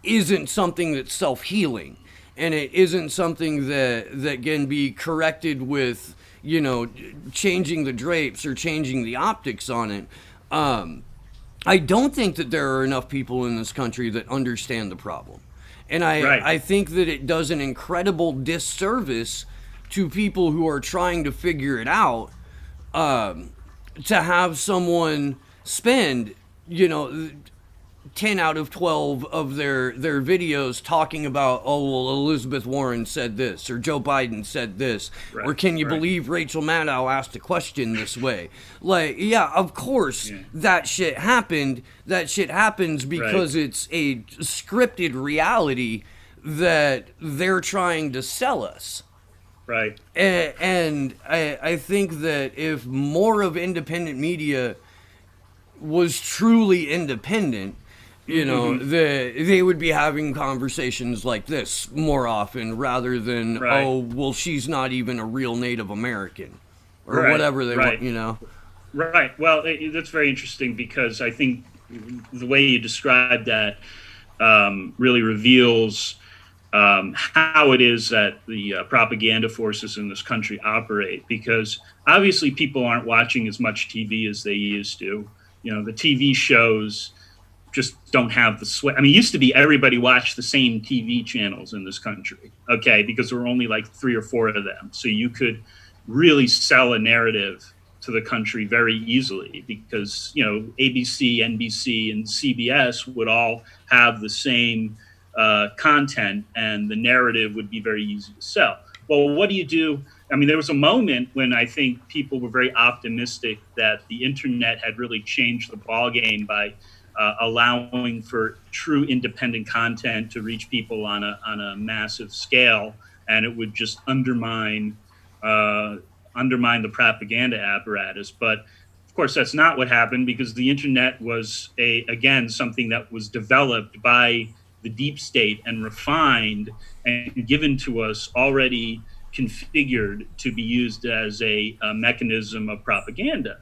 [SPEAKER 1] isn't something that's self-healing, and it isn't something that can be corrected with, changing the drapes or changing the optics on it. I don't think that there are enough people in this country that understand the problem. And I think that it does an incredible disservice to people who are trying to figure it out, to have someone spend, 10 out of 12 of their videos talking about, Elizabeth Warren said this, or Joe Biden said this, or can you believe Rachel Maddow asked a question this way? Like, yeah, of course that shit happened. That shit happens because it's a scripted reality that they're trying to sell us.
[SPEAKER 2] Right.
[SPEAKER 1] And I think that if more of independent media was truly independent, You know, they would be having conversations like this more often rather than,
[SPEAKER 2] Right.
[SPEAKER 1] oh, well, she's not even a real Native American or
[SPEAKER 2] Right.
[SPEAKER 1] whatever they want,
[SPEAKER 2] Right.
[SPEAKER 1] you know.
[SPEAKER 2] Right. Well, that's very interesting because I think the way you described that really reveals how it is that the propaganda forces in this country operate. Because obviously, people aren't watching as much TV as they used to. You know, the TV shows just don't have the sway. I mean, it used to be everybody watched the same TV channels in this country, okay, because there were only like 3 or 4 of them. So you could really sell a narrative to the country very easily because, you know, ABC, NBC, and CBS would all have the same content and the narrative would be very easy to sell. Well, what do you do? I mean, there was a moment when I think people were very optimistic that the internet had really changed the ballgame by allowing for true independent content to reach people on a massive scale, and it would just undermine the propaganda apparatus. But of course, that's not what happened because the internet was again something that was developed by the deep state and refined and given to us already configured to be used as a mechanism of propaganda.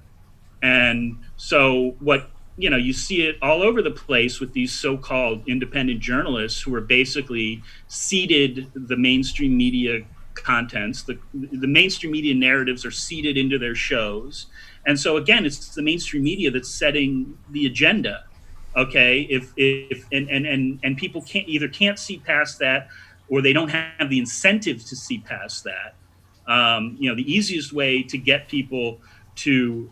[SPEAKER 2] And so what you see it all over the place with these so-called independent journalists who are basically seeded the mainstream media contents. The mainstream media narratives are seeded into their shows. And so again, it's the mainstream media that's setting the agenda. Okay. If and people can't see past that, or they don't have the incentive to see past that. The easiest way to get people to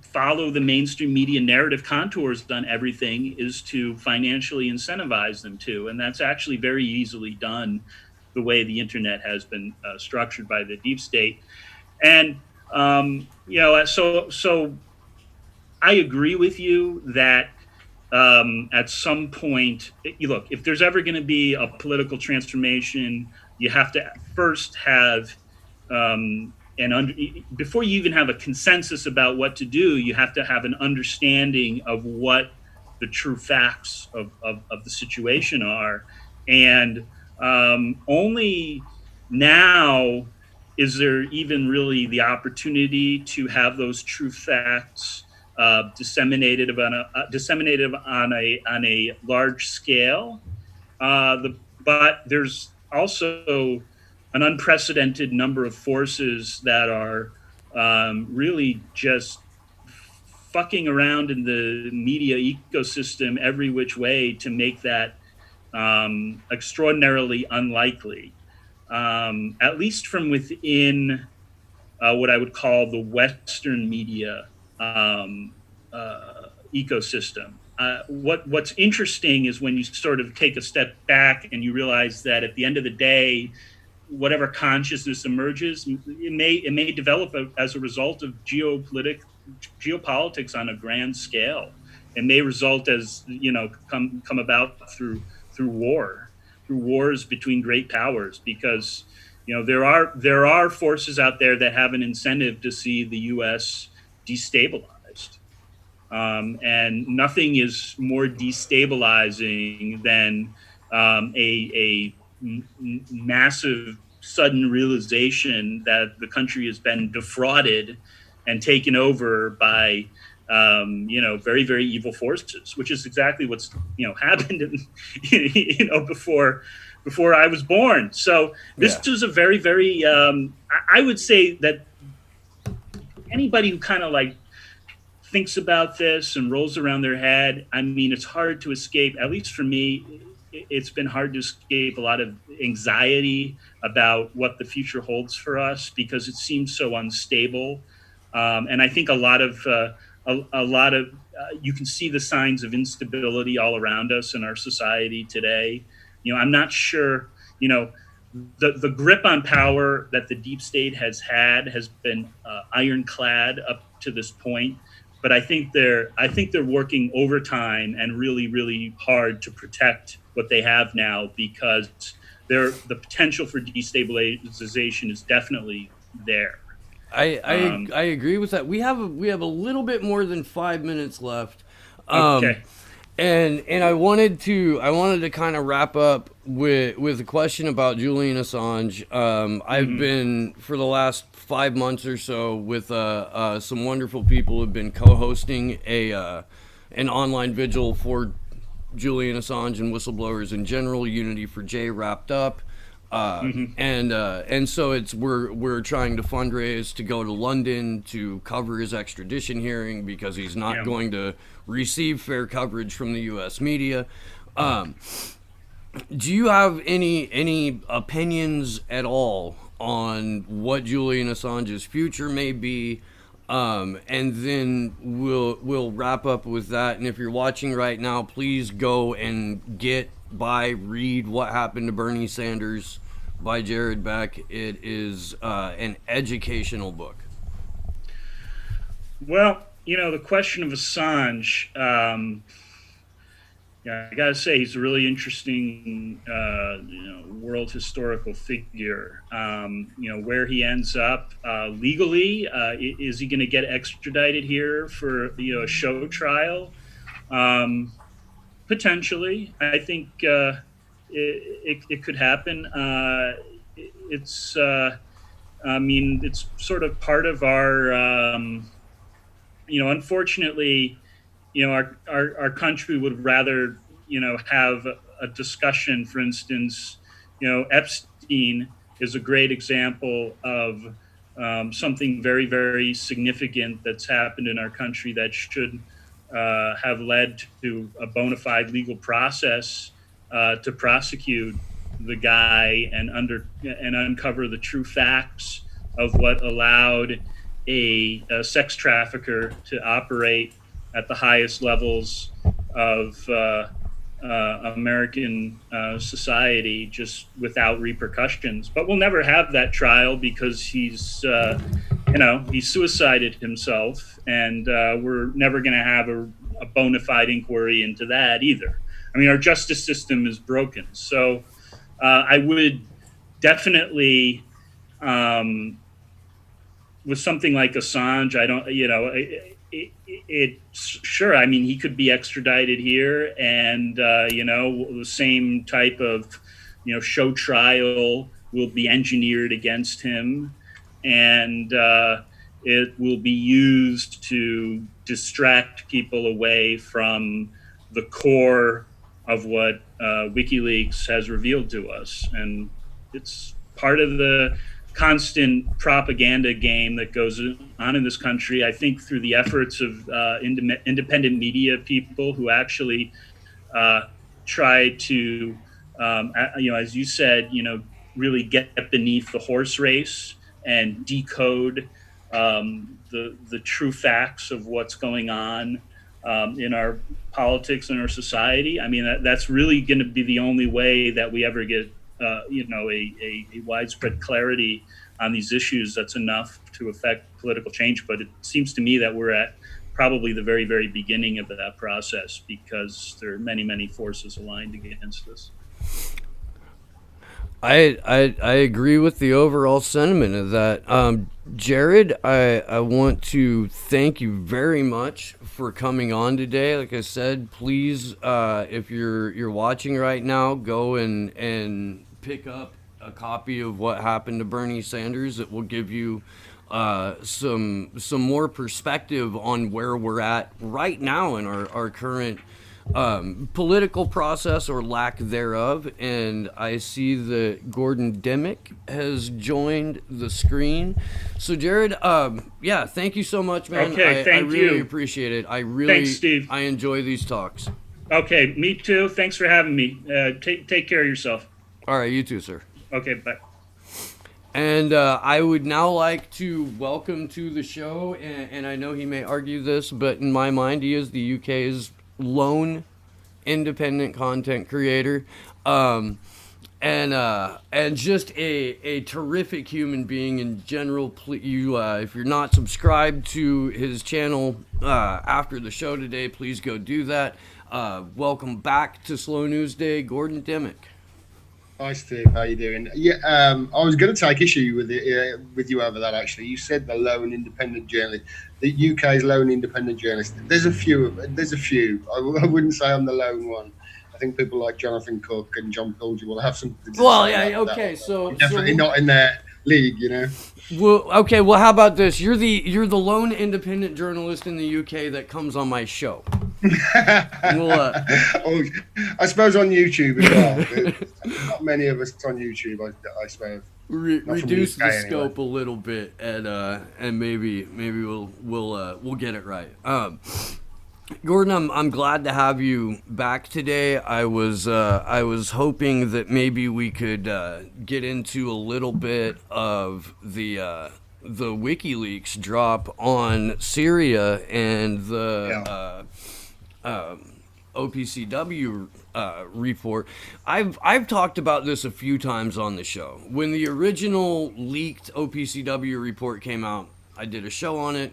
[SPEAKER 2] follow the mainstream media narrative contours on everything is to financially incentivize them to, and that's actually very easily done the way the internet has been structured by the deep state. And so I agree with you that at some point, look, if there's ever going to be a political transformation, you have to first have before you even have a consensus about what to do, you have to have an understanding of what the true facts of the situation are. And only now is there even really the opportunity to have those true facts disseminated on a large scale. But there's also an unprecedented number of forces that are really just fucking around in the media ecosystem every which way to make that extraordinarily unlikely, at least from within what I would call the Western media ecosystem. What's interesting is when you sort of take a step back and you realize that at the end of the day, whatever consciousness emerges, it may develop as a result of geopolitics on a grand scale. It may result as come about through wars between great powers, because there are forces out there that have an incentive to see the U.S. destabilized, and nothing is more destabilizing than a massive sudden realization that the country has been defrauded and taken over by very, very evil forces, which is exactly what's happened before I was born. So this is a very, very I would say that anybody who kind of like thinks about this and rolls around their head, I mean, it's hard to escape, at least for me. It's been hard to escape a lot of anxiety about what the future holds for us because it seems so unstable. And I think a lot of you can see the signs of instability all around us in our society today. I'm not sure, the grip on power that the deep state has had has been ironclad up to this point. But I think they're working overtime and really, really hard to protect what they have now, because the potential for destabilization is definitely there.
[SPEAKER 1] I agree with that. We have a little bit more than 5 minutes left.
[SPEAKER 2] Okay.
[SPEAKER 1] And I wanted to kind of wrap up with a question about Julian Assange. I've been for the last 5 months or so with some wonderful people who've been co-hosting an online vigil for Julian Assange and whistleblowers in general. Unity for J wrapped up. And so we're trying to fundraise to go to London to cover his extradition hearing because he's not going to receive fair coverage from the U.S. media. Do you have any opinions at all on what Julian Assange's future may be? And then we'll wrap up with that. And if you're watching right now, please go and read What Happened to Bernie Sanders by Jared Beck. It is an educational book.
[SPEAKER 2] Well, the question of Assange, I gotta say he's a really interesting, world historical figure. Where he ends up legally, is he going to get extradited here for a show trial? Potentially, I think it could happen. It's sort of part of our, unfortunately, our country would rather, have a discussion. For instance, Epstein is a great example of something very, very significant that's happened in our country that should have led to a bona fide legal process to prosecute the guy and uncover the true facts of what allowed a sex trafficker to operate at the highest levels of American society just without repercussions. But we'll never have that trial because he's suicided himself, and we're never going to have a bona fide inquiry into that either. I mean, our justice system is broken. So I would definitely, with something like Assange, I don't, sure. I mean, he could be extradited here, and the same type of show trial will be engineered against him, and it will be used to distract people away from the core of what WikiLeaks has revealed to us. And it's part of the constant propaganda game that goes on in this country, I think, through the efforts of independent media people who actually try to, as you said, really get beneath the horse race and decode the true facts of what's going on in our politics and our society. I mean, that's really going to be the only way that we ever get a widespread clarity on these issues that's enough to affect political change. But it seems to me that we're at probably the very, very beginning of that process because there are many, many forces aligned against us.
[SPEAKER 1] I agree with the overall sentiment of that. Jared, I want to thank you very much for coming on today. Like I said, please, if you're watching right now, go and pick up a copy of What Happened to Bernie Sanders. It will give you some more perspective on where we're at right now in our current political process or lack thereof. And I see that Gordon Dimmack has joined the screen. So Jared, thank you so much, man.
[SPEAKER 2] Okay,
[SPEAKER 1] I really appreciate it.
[SPEAKER 2] Thanks, Steve.
[SPEAKER 1] I enjoy these talks.
[SPEAKER 2] Okay, me too. Thanks for having me. Take care of yourself.
[SPEAKER 1] All right, you too, sir.
[SPEAKER 2] Okay, bye.
[SPEAKER 1] And I would now like to welcome to the show, and I know he may argue this, but in my mind, he is the UK's lone independent content creator, and just a terrific human being in general. If you're not subscribed to his channel after the show today, please go do that. Welcome back to Slow News Day, Gordon Dimmack.
[SPEAKER 3] Hi Steve, how you doing? Yeah, I was going to take issue with you over that. Actually, you said the lone independent journalist, the UK's lone independent journalist. There's a few. There's a few. I wouldn't say I'm the lone one. I think people like Jonathan Cook and John Pilger will have something to
[SPEAKER 1] Well,
[SPEAKER 3] say
[SPEAKER 1] yeah,
[SPEAKER 3] about that.
[SPEAKER 1] okay,
[SPEAKER 3] I'm definitely not in their league, you know.
[SPEAKER 1] Well, okay. Well, how about this? You're the lone independent journalist in the UK that comes on my show. Well,
[SPEAKER 3] Oh, I suppose on YouTube as well. Not many of us on YouTube, I suppose.
[SPEAKER 1] Reduce the
[SPEAKER 3] UK
[SPEAKER 1] scope a little bit, and maybe we'll get it right. Gordon, I'm glad to have you back today. I was hoping that maybe we could get into a little bit of the WikiLeaks drop on Syria and the OPCW report. I've talked about this a few times on the show. When the original leaked OPCW report came out, I did a show on it.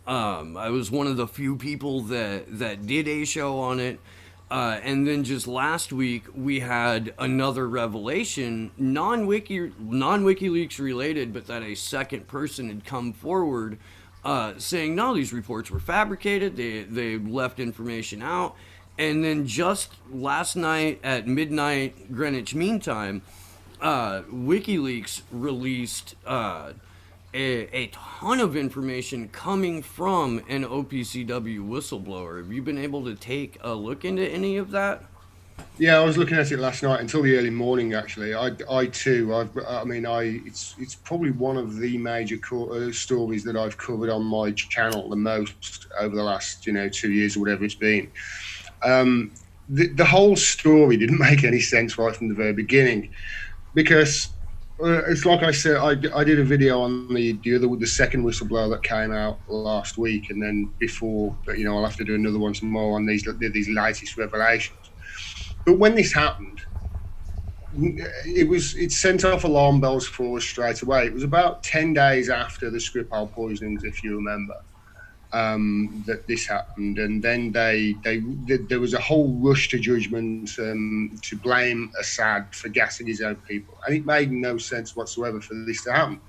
[SPEAKER 1] I was one of the few people that did a show on it. And then just last week, we had another revelation, non-WikiLeaks related, but that a second person had come forward saying, no, these reports were fabricated. They left information out. And then just last night at midnight Greenwich Mean Time, WikiLeaks released a ton of information coming from an OPCW whistleblower. Have you been able to take a look into any of that?
[SPEAKER 3] Yeah, I was looking at it last night until the early morning. Actually, it's probably one of the major stories that I've covered on my channel the most over the last 2 years or whatever it's been. The whole story didn't make any sense right from the very beginning, because it's like I said, I did a video on the second whistleblower that came out last week, and then before, I'll have to do another one tomorrow on these latest revelations. But when this happened, it sent off alarm bells for us straight away. It was about 10 days after the Skripal poisonings, if you remember, that this happened, and then there was a whole rush to judgment to blame Assad for gassing his own people, and it made no sense whatsoever for this to happen.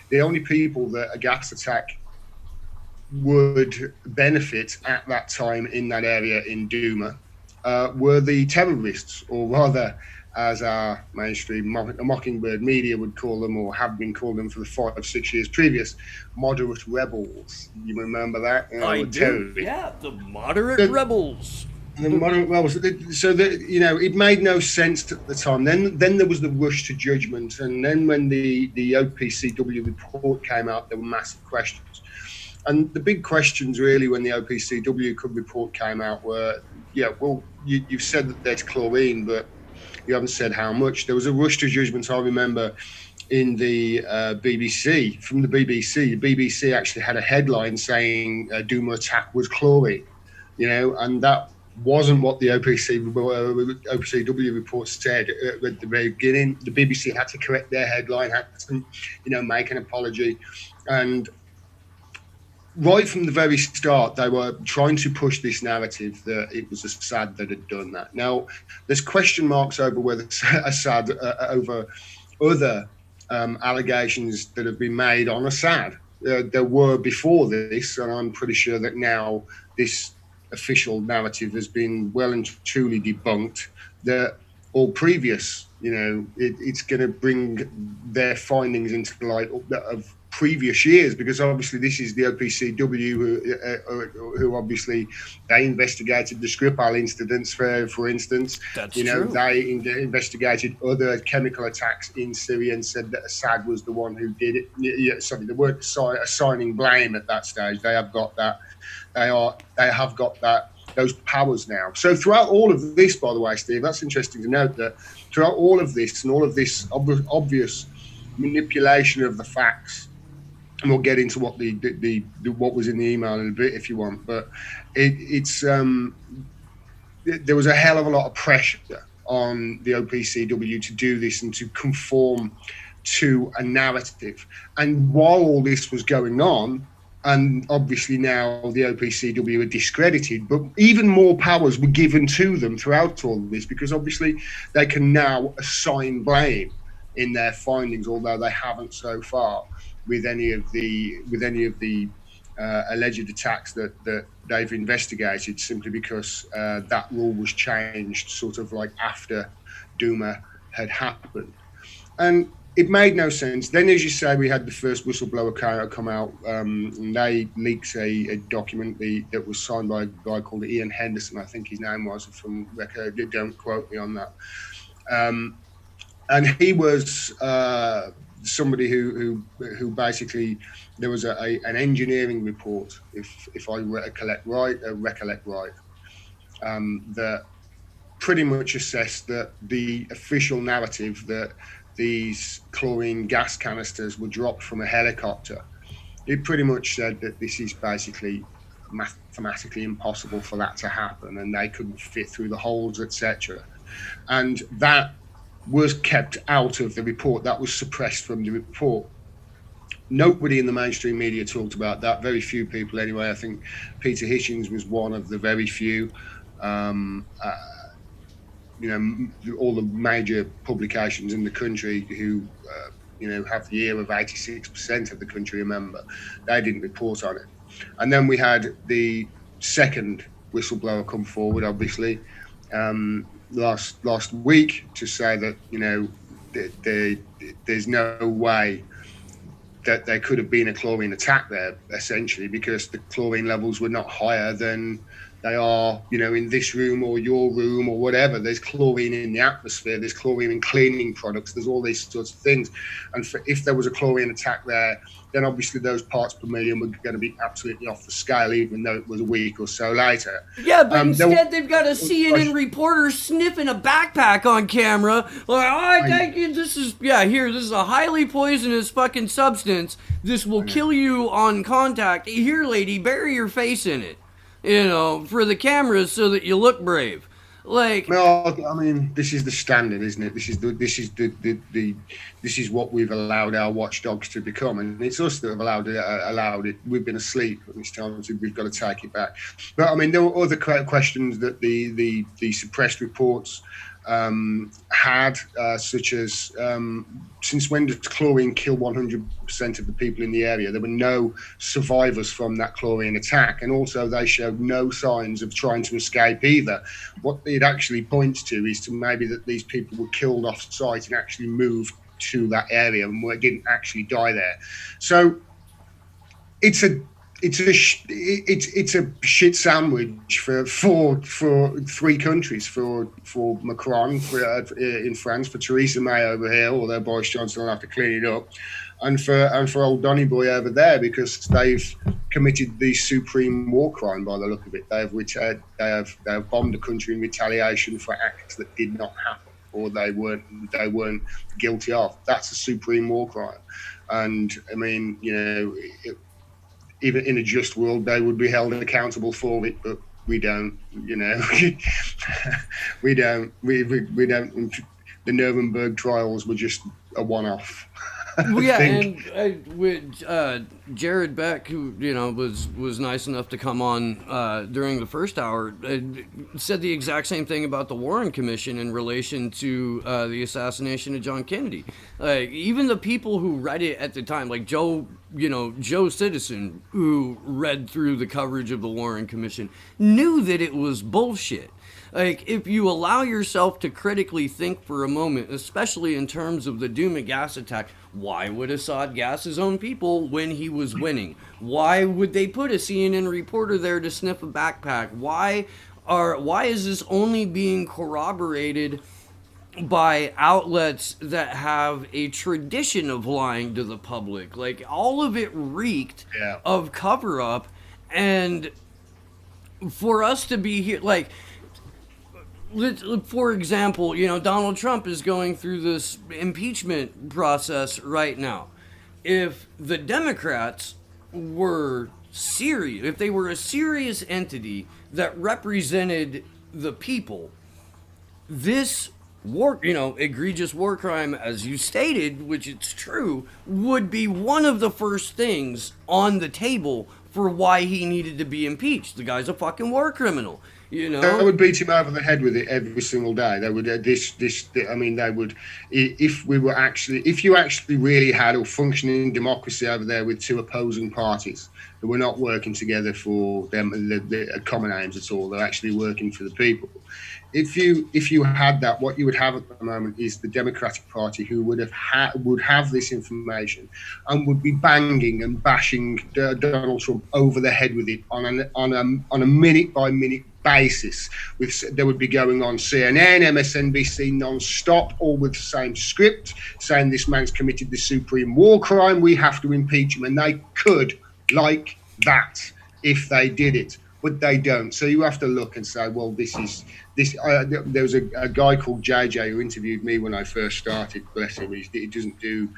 [SPEAKER 3] The only people that a gas attack would benefit at that time in that area in Douma were the terrorists, or rather, as our mainstream Mockingbird media would call them, or have been calling them for the 5-6 years previous, moderate rebels. You remember that?
[SPEAKER 1] I do. Yeah, the moderate rebels.
[SPEAKER 3] The moderate rebels. So it made no sense at the time. Then there was the rush to judgment, and then when the OPCW report came out, there were massive questions. And the big questions really when the OPCW report came out were, you've said that there's chlorine, but you haven't said how much. There was a rush to judgment, I remember, in the BBC. From the BBC actually had a headline saying Douma attack was chlorine, and that wasn't what the OPCW report said at the very beginning. The BBC had to correct their headline, had to, make an apology. And right from the very start, they were trying to push this narrative that it was Assad that had done that. Now, there's question marks over whether Assad, over other allegations that have been made on Assad. There were before this, and I'm pretty sure that now this official narrative has been well and truly debunked. That all previous, it's going to bring their findings into light of previous years, because obviously this is the OPCW who obviously they investigated the Skripal incidents, for instance.
[SPEAKER 1] That's true.
[SPEAKER 3] They investigated other chemical attacks in Syria and said that Assad was the one who did it. They weren't assigning blame at that stage. They have got that. They have got that. Those powers now. So throughout all of this, by the way, Steve, that's interesting to note that throughout all of this and all of this obvious manipulation of the facts, and we'll get into what what was in the email in a bit if you want, but there was a hell of a lot of pressure on the OPCW to do this and to conform to a narrative. And while all this was going on, and obviously now the OPCW are discredited, but even more powers were given to them throughout all this, because obviously they can now assign blame in their findings, although they haven't so far with any of the alleged attacks that they've investigated, simply because that rule was changed sort of like after Duma had happened. And it made no sense. Then, as you say, we had the first whistleblower come out, and they leaked a document that was signed by a guy called Ian Henderson, I think his name was, from record. Don't quote me on that. And he was somebody who basically, there was an engineering report, if I recollect right, that pretty much assessed that the official narrative that these chlorine gas canisters were dropped from a helicopter, it pretty much said that this is basically mathematically impossible for that to happen, and they couldn't fit through the holes, etc. And that was kept out of the report. That was suppressed from the report. Nobody in the mainstream media talked about that. Very few people, anyway. I think Peter Hitchens was one of the very few. All the major publications in the country who, have the ear of 86% of the country, remember, they didn't report on it. And then we had the second whistleblower come forward, obviously, last week, to say that, there's no way that there could have been a chlorine attack there, essentially, because the chlorine levels were not higher than they are, in this room or your room or whatever. There's chlorine in the atmosphere. There's chlorine in cleaning products. There's all these sorts of things. And if there was a chlorine attack there, then obviously those parts per million were going to be absolutely off the scale, even though it was a week or so later.
[SPEAKER 1] Yeah, but instead they've got a CNN reporter sniffing a backpack on camera. Like, I think this is a highly poisonous fucking substance. This will kill you on contact. Here, lady, bury your face in it. For the cameras so that you look brave. Like,
[SPEAKER 3] well, I mean, this is the standard, isn't it? This is what we've allowed our watchdogs to become, and it's us that have allowed it. We've been asleep, and it's time we've got to take it back. But I mean, there were other questions that the suppressed reports had, such as since when does chlorine kill 100% of the people in the area? There were no survivors from that chlorine attack, and also they showed no signs of trying to escape either. What it actually points to is to maybe that these people were killed off site and actually moved to that area and didn't actually die there. So it's a shit sandwich for three countries, for Macron in France, for Theresa May over here, although Boris Johnson will have to clean it up, and for old Donny Boy over there, because they've committed the supreme war crime by the look of it. They have bombed the country in retaliation for acts that did not happen, or they weren't guilty of. That's a supreme war crime, and I mean, even in a just world, they would be held accountable for it, but we don't, we don't. The Nuremberg trials were just a one-off.
[SPEAKER 1] Well, yeah, and with Jared Beck, who was nice enough to come on during the first hour, said the exact same thing about the Warren Commission in relation to the assassination of John Kennedy. Even the people who read it at the time, like Joe Citizen, who read through the coverage of the Warren Commission, knew that it was bullshit. Like, if you allow yourself to critically think for a moment, especially in terms of the Dimmack gas attack, why would Assad gas his own people when he was winning? Why would they put a CNN reporter there to sniff a backpack? Why is this only being corroborated by outlets that have a tradition of lying to the public? Like, all of it reeked of cover-up, and for us to be here, like, for example, Donald Trump is going through this impeachment process right now. If the Democrats were serious, if they were a serious entity that represented the people, this egregious war crime, as you stated, which it's true, would be one of the first things on the table for why he needed to be impeached. The guy's a fucking war criminal.
[SPEAKER 3] They would beat him over the head with it every single day. They would they would, if you actually really had a functioning democracy over there with two opposing parties who were not working together for them, the common aims at all. They're actually working for the people. If you had that, what you would have at the moment is the Democratic Party, who would have this information and would be banging and bashing Donald Trump over the head with it on a minute by minute basis. They would be going on CNN, MSNBC non-stop, all with the same script, saying this man's committed the supreme war crime, we have to impeach him. And they could, like that, if they did it, but they don't. So you have to look and say, well, this. There was a guy called JJ who interviewed me when I first started. Bless him, he doesn't do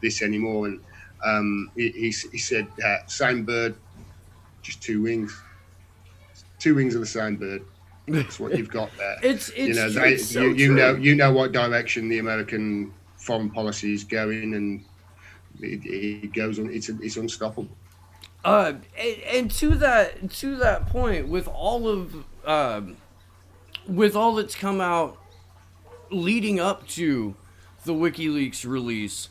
[SPEAKER 3] this anymore. And he said, same bird, just two wings. Two wings of the same bird. That's what you've got there. You know what direction the American foreign policy is going, and it goes on. It's unstoppable.
[SPEAKER 1] And to that point, with all that's come out leading up to the WikiLeaks release,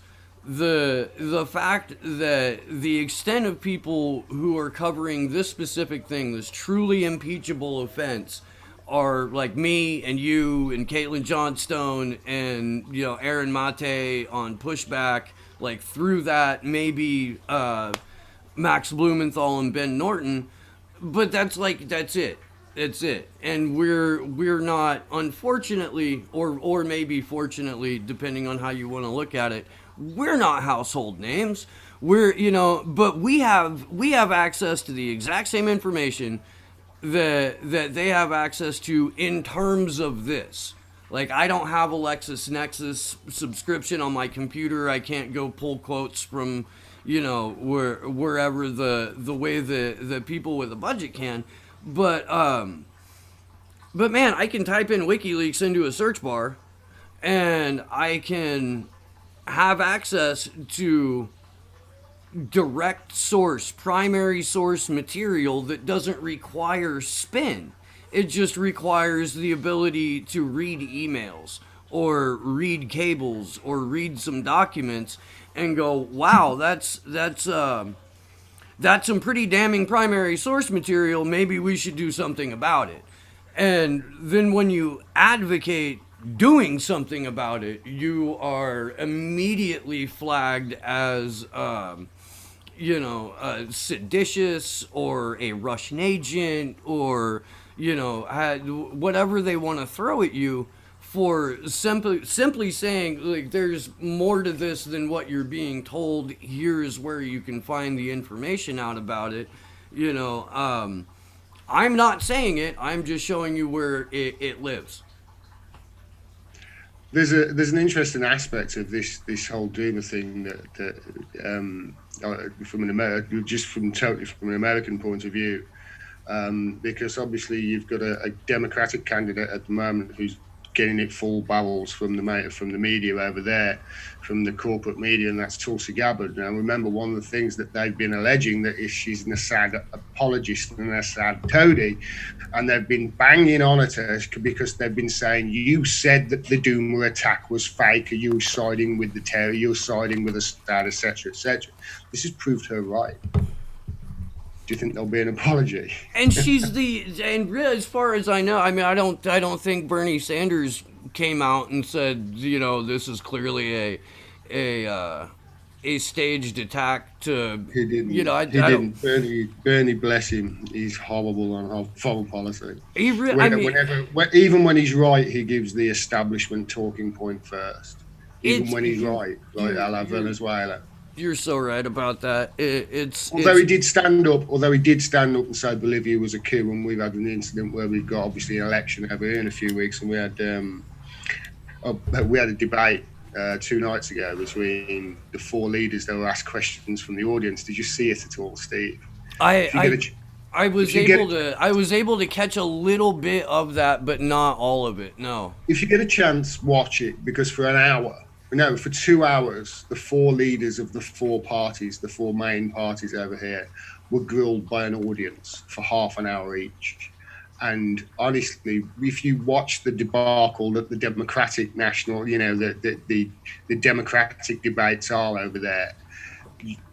[SPEAKER 1] the fact that the extent of people who are covering this specific thing, this truly impeachable offense, are like me and you and Caitlin Johnstone and Aaron Mate on Pushback, like through that maybe Max Blumenthal and Ben Norton, but that's it. It's it. And we're not, unfortunately, or maybe fortunately, depending on how you want to look at it, we're not household names. But we have access to the exact same information that they have access to in terms of this. Like, I don't have a LexisNexis subscription on my computer. I can't go pull quotes from, wherever the way the people with a budget can. But man, I can type in WikiLeaks into a search bar, and I can have access to direct source, primary source material that doesn't require spin. It just requires the ability to read emails or read cables or read some documents and go, wow, that's some pretty damning primary source material. Maybe we should do something about it. And then when you advocate doing something about it, you are immediately flagged as, seditious or a Russian agent or, whatever they want to throw at you for simply saying, like, there's more to this than what you're being told. Here's where you can find the information out about it. I'm not saying it. I'm just showing you where it lives.
[SPEAKER 3] There's an interesting aspect of this whole Duma thing that from an American point of view, because obviously you've got a Democratic candidate at the moment who's getting it full barrels from the media over there, from the corporate media, and that's Tulsi Gabbard. Now, remember, one of the things that they've been alleging that is she's an Assad apologist and an Assad toady, and they've been banging on at her because they've been saying, you said that the Duma attack was fake, or you were siding with the terror, you're siding with Assad, etc., etc. This has proved her right. Do you think there'll be an apology?
[SPEAKER 1] And really, as far as I know, I mean, I don't think Bernie Sanders came out and said, this is clearly a staged attack to.
[SPEAKER 3] He didn't. Didn't. Bernie, bless him, he's horrible on foreign policy. Even when he's right, he gives the establishment talking point first. Even when he's right, like a la Venezuela.
[SPEAKER 1] You're so right about that.
[SPEAKER 3] He did stand up and say Bolivia was a coup, and we've had an incident where we've got obviously an election over here in a few weeks, and we had a debate 2 nights ago between the 4 leaders that were asked questions from the audience. Did you see it at all, Steve?
[SPEAKER 1] I was able to catch a little bit of that, but not all of it. No.
[SPEAKER 3] If you get a chance, watch it, because for an hour, no, for 2 hours, the four leaders of the four parties, the four main parties over here, were grilled by an audience for half an hour each. And honestly, if you watch the debacle that the Democratic National, the Democratic debates are over there,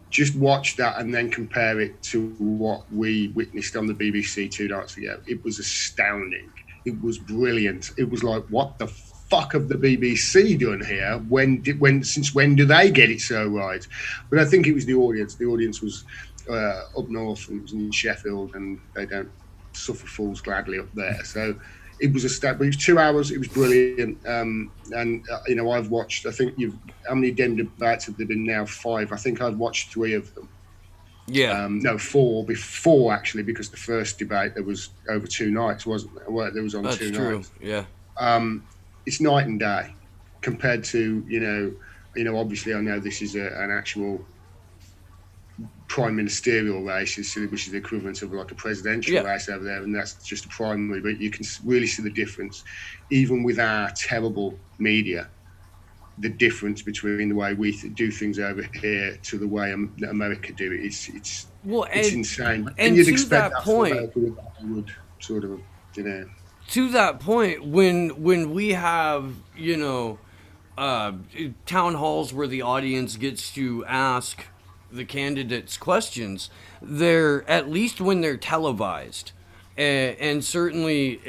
[SPEAKER 3] just watch that and then compare it to what we witnessed on the BBC 2 nights ago. It was astounding. It was brilliant. It was like, what the fuck have the BBC done here? Since when do they get it so right? But I think it was the audience. The audience was up north, and it was in Sheffield, and they don't suffer fools gladly up there. So it was it was 2 hours. It was brilliant. I've watched, I think how many Dem debates have there been now? 5. I think I've watched 3 of them.
[SPEAKER 1] Yeah.
[SPEAKER 3] No, 4 before, actually, because the first debate, there was over 2 nights, wasn't there? Well, there was on
[SPEAKER 1] That's
[SPEAKER 3] 2
[SPEAKER 1] true.
[SPEAKER 3] nights.
[SPEAKER 1] Yeah.
[SPEAKER 3] It's night and day compared to, obviously I know this is an actual prime ministerial race, which is the equivalent of like a presidential race over there, and that's just a primary, but you can really see the difference, even with our terrible media, the difference between the way we do things over here to the way America do it. It's insane.
[SPEAKER 1] And
[SPEAKER 3] you'd
[SPEAKER 1] to
[SPEAKER 3] expect
[SPEAKER 1] that point,
[SPEAKER 3] would sort of,
[SPEAKER 1] to that point, when we have, town halls where the audience gets to ask the candidates questions, they're, at least when they're televised, and certainly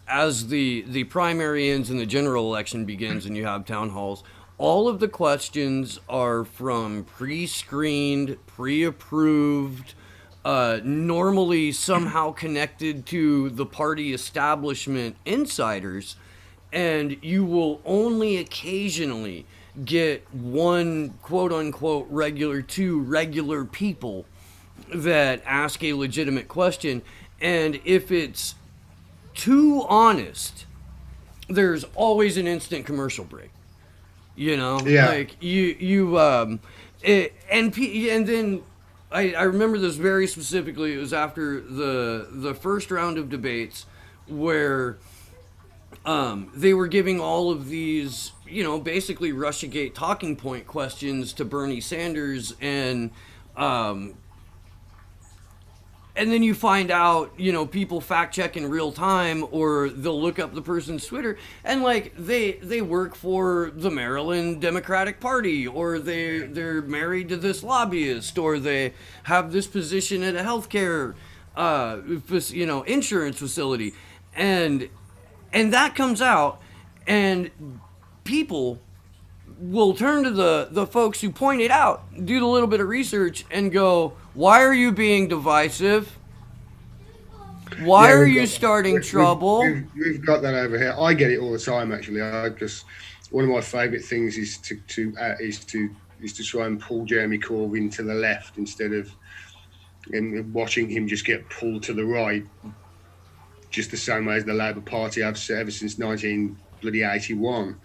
[SPEAKER 1] as the primary ends and the general election begins and you have town halls, all of the questions are from pre-screened, pre-approved, normally somehow connected to the party establishment insiders, and you will only occasionally get one quote-unquote two regular people that ask a legitimate question. And if it's too honest, there's always an instant commercial break. Like and then I remember this very specifically. It was after the first round of debates where they were giving all of these, basically Russiagate talking point questions to Bernie Sanders, and then you find out, people fact check in real time, or they'll look up the person's Twitter, and like they work for the Maryland Democratic Party, or they're married to this lobbyist, or they have this position at a healthcare, insurance facility, and that comes out, and people will turn to the folks who point it out, do a little bit of research, and go, why are you being divisive? Why are you starting trouble?
[SPEAKER 3] We've got that over here. I get it all the time, actually. One of my favourite things is to try and pull Jeremy Corbyn to the left instead of watching him just get pulled to the right, just the same way as the Labour Party have ever since 1981.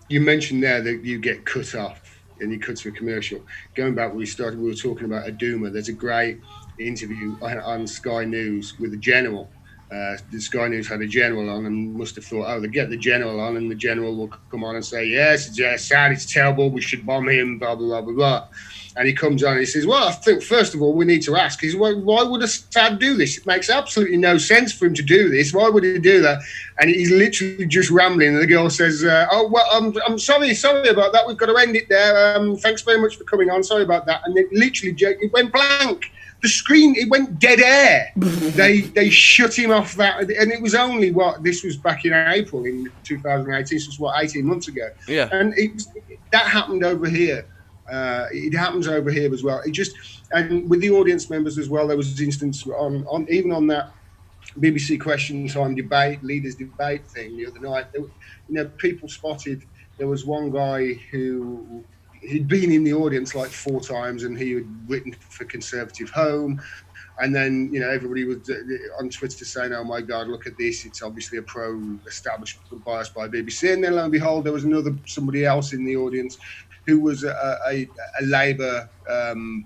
[SPEAKER 3] You mentioned there that you get cut off and you cut to a commercial. Going back when we were talking about Aduma. There's a great interview on Sky News with the general. The Sky News had a general on and must have thought, they get the general on, and the general will come on and say, yes, it's sad, it's terrible, we should bomb him, blah, blah, blah, blah, blah. And he comes on and he says, well, I think, first of all, we need to ask, why would Assad do this? It makes absolutely no sense for him to do this. Why would he do that? And he's literally just rambling. And the girl says, I'm sorry about that. We've got to end it there. Thanks very much for coming on. Sorry about that. And it went blank. The screen, it went dead air. They shut him off that. And it was only, this was back in April in 2018. This was, 18 months ago.
[SPEAKER 1] Yeah.
[SPEAKER 3] And that happened over here. It happens over here as well. And with the audience members as well, there was an instance on even on that BBC Question Time leaders debate thing the other night. People spotted. There was one guy who he'd been in the audience like 4 times, and he had written for Conservative Home, And then, everybody was on Twitter saying, "Oh my God, look at this! It's obviously a pro-establishment bias by BBC." And then, lo and behold, there was somebody else in the audience who was a Labour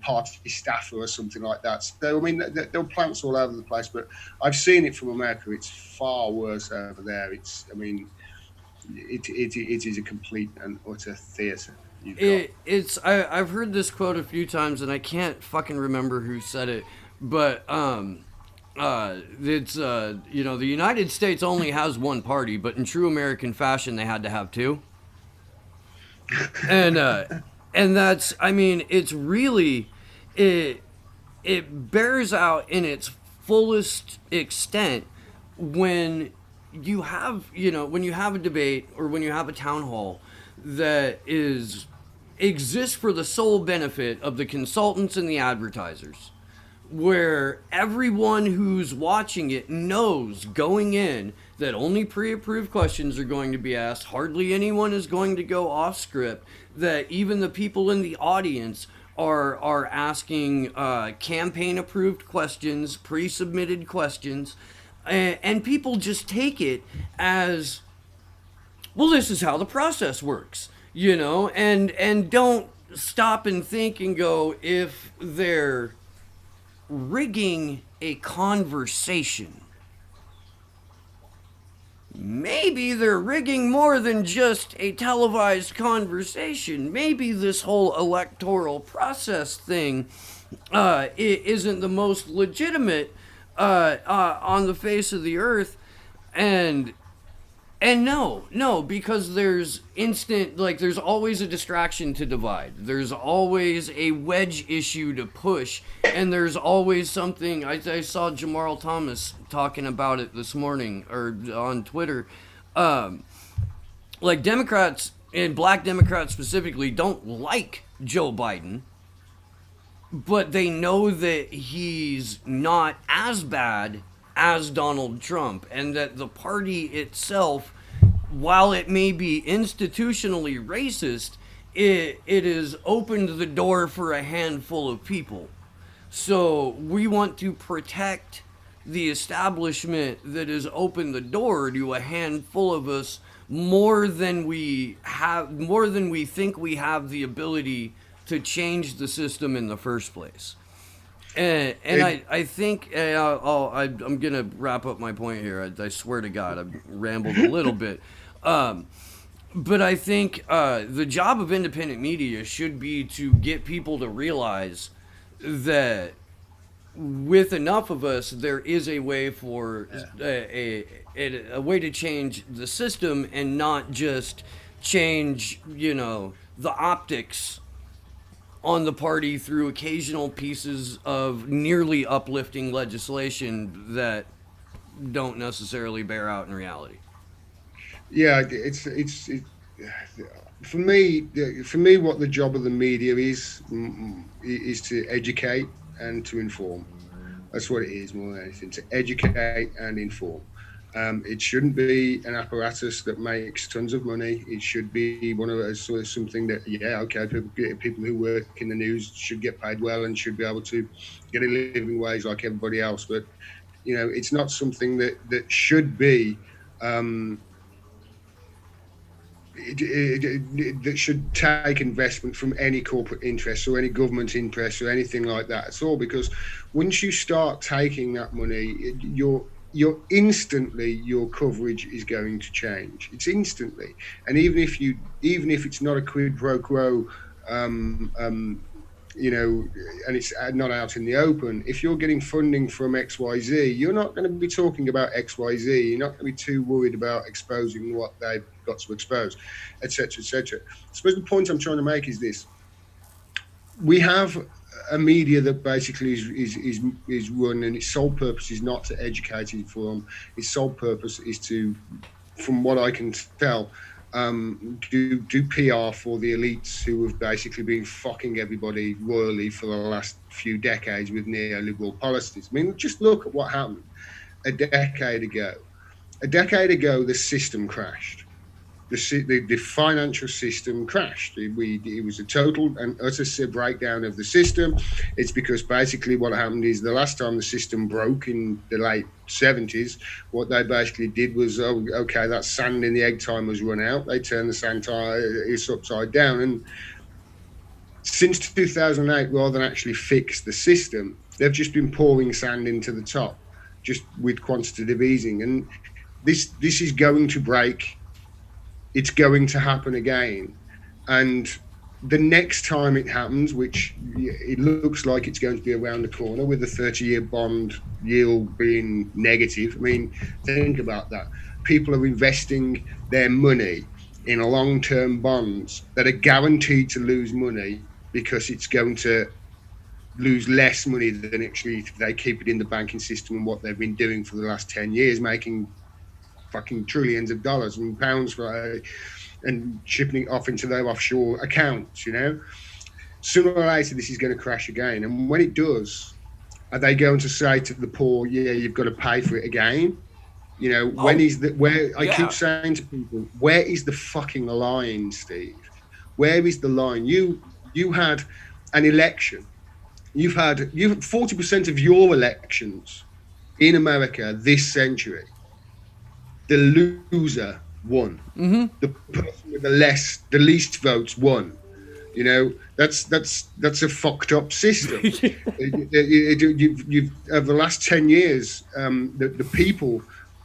[SPEAKER 3] party staffer or something like that. So, I mean, there were plants all over the place. But I've seen it from America. It's far worse over there. It is a complete and utter theatre.
[SPEAKER 1] I've heard this quote a few times, and I can't fucking remember who said it. But it's the United States only has one party, but in true American fashion, they had to have two. And that's, I mean, it's really it bears out in its fullest extent when you have a debate or when you have a town hall that exists for the sole benefit of the consultants and the advertisers, where everyone who's watching it knows going in that only pre-approved questions are going to be asked, hardly anyone is going to go off script, that even the people in the audience are asking campaign approved questions, pre-submitted questions, and people just take it as, well, this is how the process works, and don't stop and think and go, if they're rigging a conversation, maybe they're rigging more than just a televised conversation. Maybe this whole electoral process thing isn't the most legitimate on the face of the earth. And no, because there's there's always a distraction to divide. There's always a wedge issue to push. And there's always something, I saw Jamal Thomas talking about it this morning, or on Twitter. Democrats, and black Democrats specifically, don't like Joe Biden. But they know that he's not as bad as Donald Trump, and that the party itself, while it may be institutionally racist, it has opened the door for a handful of people. So we want to protect the establishment that has opened the door to a handful of us more than we think we have the ability to change the system in the first place. I think I'm going to wrap up my point here. I swear to God, I've rambled a little bit. But I think the job of independent media should be to get people to realize that with enough of us, there is a way for a way to change the system, and not just change, the optics on the party through occasional pieces of nearly uplifting legislation that don't necessarily bear out in reality.
[SPEAKER 3] Yeah, it's for me, what the job of the media is to educate and to inform. That's what it is, more than anything, to educate and inform. It shouldn't be an apparatus that makes tons of money. It should be one of those sort of something that, people who work in the news should get paid well and should be able to get a living wage like everybody else. But, it's not something that should be, that should take investment from any corporate interest or any government interest or anything like that at all. Because once you start taking that money, your coverage is going to change. It's instantly. And even if it's not a quid pro quo, and it's not out in the open, if you're getting funding from XYZ, you're not going to be talking about XYZ. You're not going to be too worried about exposing what they've got to expose, etc., etc. I suppose the point I'm trying to make is this: we have a media that basically is run, and its sole purpose is not to educate and inform. Its sole purpose is to, from what I can tell, do PR for the elites who have basically been fucking everybody royally for the last few decades with neoliberal policies. I mean, just look at what happened a decade ago. A decade ago, the system crashed. the financial system crashed. It was a total and utter breakdown of the system. It's because basically what happened is the last time the system broke in the late 70s, what they basically did was, oh, okay, that sand in the egg timer's run out. They turned the sand it's upside down. And since 2008, rather than actually fix the system, they've just been pouring sand into the top, just with quantitative easing. And this is going to break. It's going to happen again. And the next time it happens, which it looks like it's going to be around the corner with the 30-year bond yield being negative. I mean, think about that. People are investing their money in long-term bonds that are guaranteed to lose money because it's going to lose less money than actually if they keep it in the banking system, and what they've been doing for the last 10 years, making fucking trillions of dollars and pounds and shipping it off into their offshore accounts. Sooner or later this is going to crash again, and when it does, are they going to say to the poor, yeah, you've got to pay for it again? When is the where I keep saying to people, where is the fucking line, Steve? Where is the line? You had an election, you've had 40% of your elections in America this century, the loser won. Mm-hmm. The person with the least votes won. That's a fucked up system. You've over the last 10 years, the people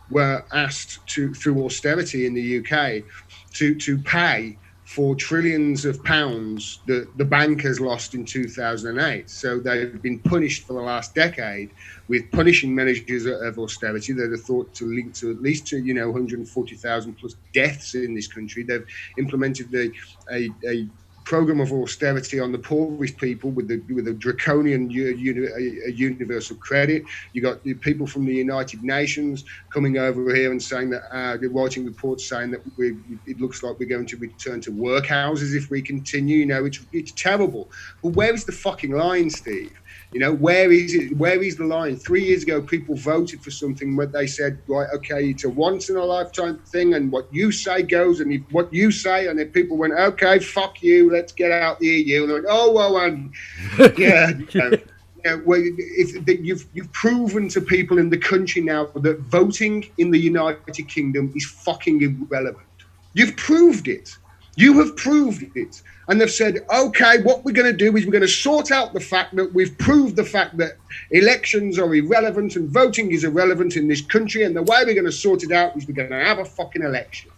[SPEAKER 3] were asked through austerity in the UK to pay for trillions of pounds that the bankers lost in 2008. So they've been punished for the last decade with punishing measures of austerity that are thought to link to at least 140,000 plus deaths in this country. They've implemented a program of austerity on the poorest people with a draconian universal credit. You got people from the United Nations coming over here and saying that they're writing reports saying that it looks like we're going to return to workhouses if we continue. It's terrible. But where is the fucking line, Steve? Where is it? Where is the line? 3 years ago, people voted for something where they said, right, okay, it's a once in a lifetime thing, and what you say goes, and what you say, and then people went, okay, fuck you, let's get out the EU. And they went, oh, well, yeah. You've proven to people in the country now that voting in the United Kingdom is fucking irrelevant. You've proved it. You have proved it. And they've said, okay, what we're going to do is we're going to sort out the fact that we've proved the fact that elections are irrelevant and voting is irrelevant in this country. And the way we're going to sort it out is we're going to have a fucking election.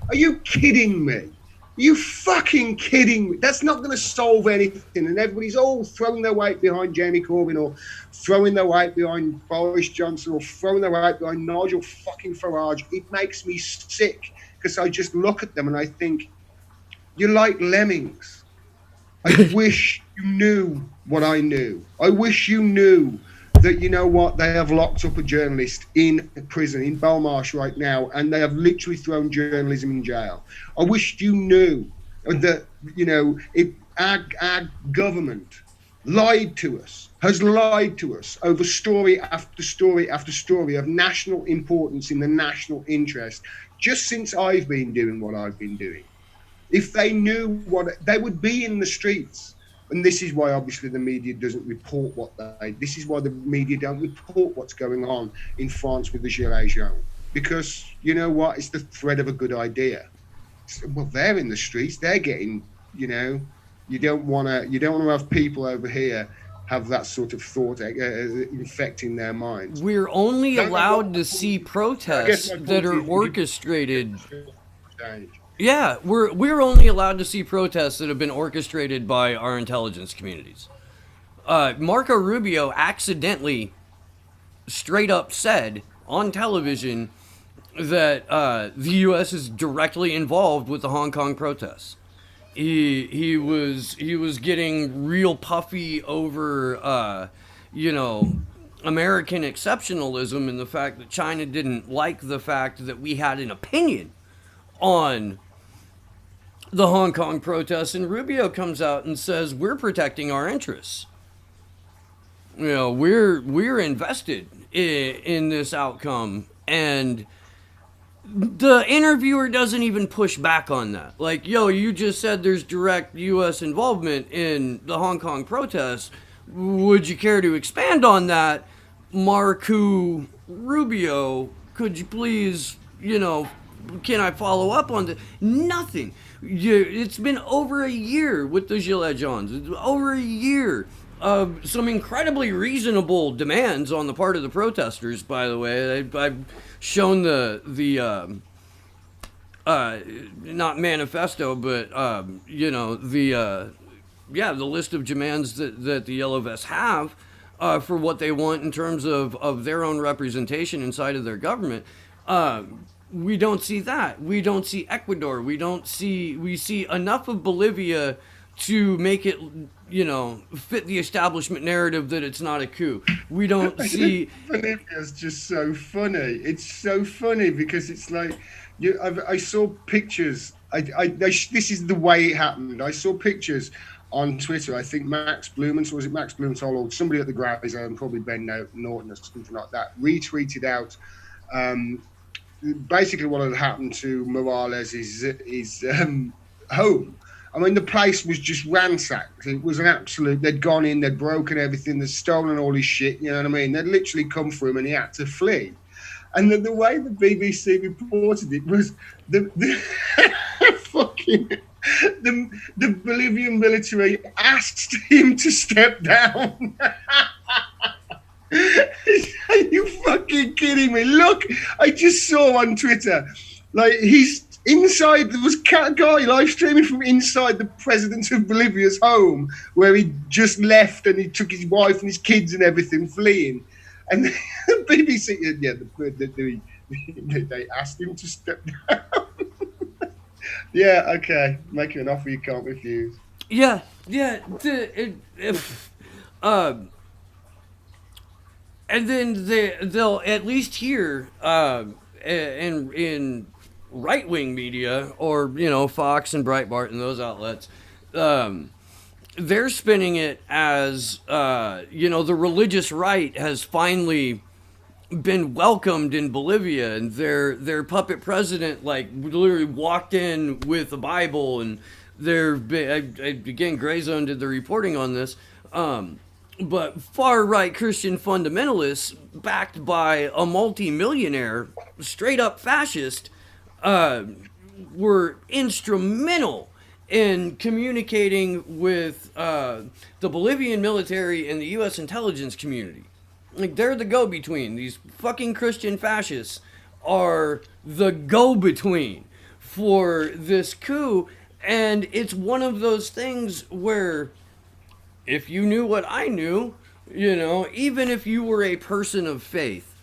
[SPEAKER 3] Are you kidding me? Are you fucking kidding me? That's not going to solve anything. And everybody's all throwing their weight behind Jamie Corbyn, or throwing their weight behind Boris Johnson, or throwing their weight behind Nigel fucking Farage. It makes me sick, because I just look at them and I think, you're like lemmings. I wish you knew what I knew. I wish you knew that, they have locked up a journalist in prison in Belmarsh right now, and they have literally thrown journalism in jail. I wish you knew that, our government lied to us, has lied to us over story after story after story of national importance in the national interest, just since I've been doing what I've been doing. If they knew they would be in the streets. And this is why obviously the media doesn't report this is why the media don't report what's going on in France with the Gilets jaunes. Because it's the thread of a good idea. Well, they're in the streets, they're getting, you don't want to have people over here have that sort of thought infecting their minds.
[SPEAKER 1] We're only allowed to see protests that are orchestrated. Yeah, we're only allowed to see protests that have been orchestrated by our intelligence communities. Marco Rubio accidentally straight up said on television that the U.S. is directly involved with the Hong Kong protests. He was getting real puffy over American exceptionalism and the fact that China didn't like the fact that we had an opinion on the Hong Kong protests, and Rubio comes out and says we're protecting our interests. We're invested in this outcome, and the interviewer doesn't even push back on that. Like, yo, you just said there's direct U.S. involvement in the Hong Kong protests. Would you care to expand on that? Marco Rubio, could you please, can I follow up on that? Nothing. It's been over a year with the Gilets Jaunes. It's over a year of some incredibly reasonable demands on the part of the protesters, by the way. I've shown the not manifesto, but, the list of demands that the Yellow Vests have for what they want in terms of their own representation inside of their government. We don't see that. We don't see Ecuador. We see enough of Bolivia to make it, fit the establishment narrative that it's not a coup. We don't see...
[SPEAKER 3] Bolivia's just so funny. It's so funny because it's like, I saw pictures. This is the way it happened. I saw pictures on Twitter. I think Max Blumenthal or somebody at the Grammys, Zone, probably Ben Norton or something like that, retweeted out basically what had happened to Morales is home. I mean, the place was just ransacked. It was an absolute, they'd gone in, they'd broken everything, they'd stolen all his shit, you know what I mean? They'd literally come for him and he had to flee. And the way the BBC reported it was the fucking... The Bolivian military asked him to step down. Are you fucking kidding me? Look, I just saw on Twitter, like he's inside, there was a guy live streaming from inside the president of Bolivia's home where he just left and he took his wife and his kids and everything fleeing. And the BBC, they asked him to step down. Yeah, okay. Make you an offer you can't refuse.
[SPEAKER 1] Yeah. And then they'll at least hear in right-wing media or Fox and Breitbart and those outlets, they're spinning it as the religious right has finally been welcomed in Bolivia, and their puppet president literally walked in with a Bible, and again, Gray Zone did the reporting on this, but far-right Christian fundamentalists backed by a multi-millionaire, straight-up fascist, were instrumental in communicating with the Bolivian military and the U.S. intelligence community. They're the go-between. These fucking Christian fascists are the go-between for this coup. And it's one of those things where if you knew what I knew, even if you were a person of faith,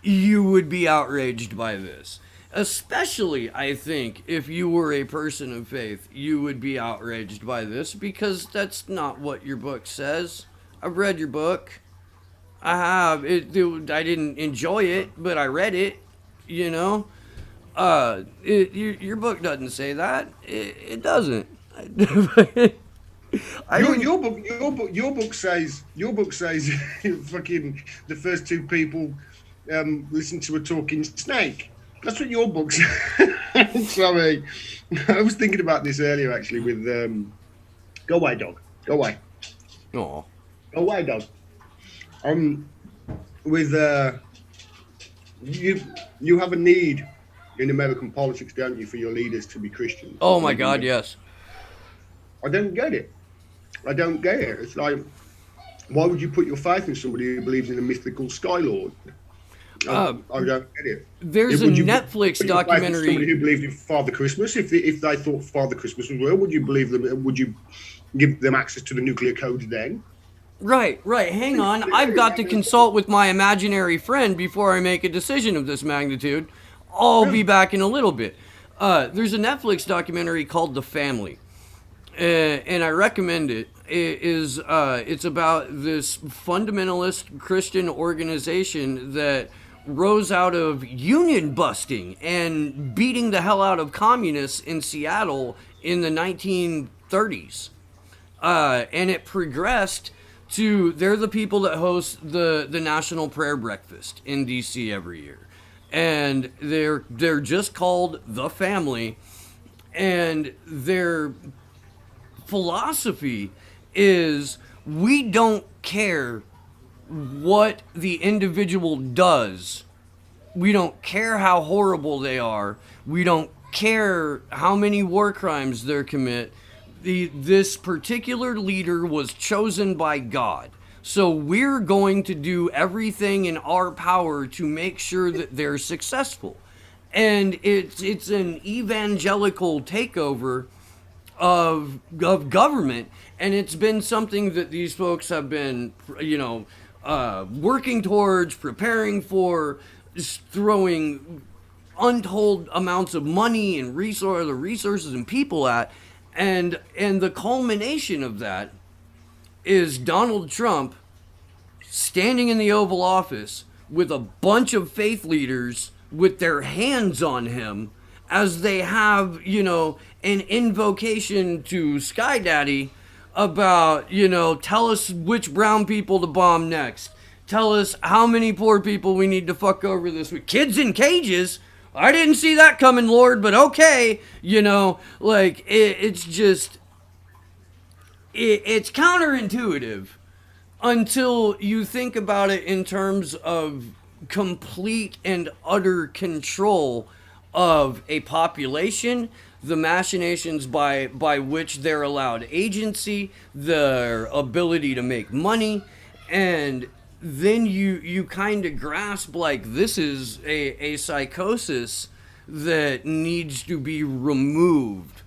[SPEAKER 1] you would be outraged by this. Especially, I think, if you were a person of faith, you would be outraged by this because that's not what your book says. I've read your book. I have. I didn't enjoy it, but I read it, Your book doesn't say that. It doesn't.
[SPEAKER 3] Your book says fucking the first two people listen to a talking snake. That's what your book says. Sorry. I was thinking about this earlier actually with Go Away Dog. Go away.
[SPEAKER 1] Aw.
[SPEAKER 3] Go away dog. With you have a need in American politics, don't you, for your leaders to be Christians?
[SPEAKER 1] Oh my God, yes.
[SPEAKER 3] I don't get it. It's like, why would you put your faith in somebody who believes in a mythical Sky Lord? I don't get it.
[SPEAKER 1] There's a Netflix documentary.
[SPEAKER 3] Somebody who believed in Father Christmas, if they thought Father Christmas was real, would you believe them? Would you give them access to the nuclear codes then?
[SPEAKER 1] Right. Hang on. I've got to consult with my imaginary friend before I make a decision of this magnitude. I'll be back in a little bit. There's a Netflix documentary called The Family, and I recommend it. It's about this fundamentalist Christian organization that rose out of union busting and beating the hell out of communists in Seattle in the 1930s. And it progressed to, they're the people that host the National Prayer Breakfast in D.C. every year. and they're just called the family, and their philosophy is we don't care what the individual does. We don't care how horrible they are. We don't care how many war crimes they commit. This particular leader was chosen by God. So we're going to do everything in our power to make sure that they're successful. And it's an evangelical takeover of government, and it's been something that these folks have been, working towards, preparing for, just throwing untold amounts of money and resources and people at, and the culmination of that is Donald Trump standing in the Oval Office with a bunch of faith leaders with their hands on him as they have, an invocation to Sky Daddy about, tell us which brown people to bomb next. Tell us how many poor people we need to fuck over this week. Kids in cages? I didn't see that coming, Lord, but okay. It's just... It's counterintuitive until you think about it in terms of complete and utter control of a population, the machinations by which they're allowed agency, their ability to make money, and then you kind of grasp this is a psychosis that needs to be removed.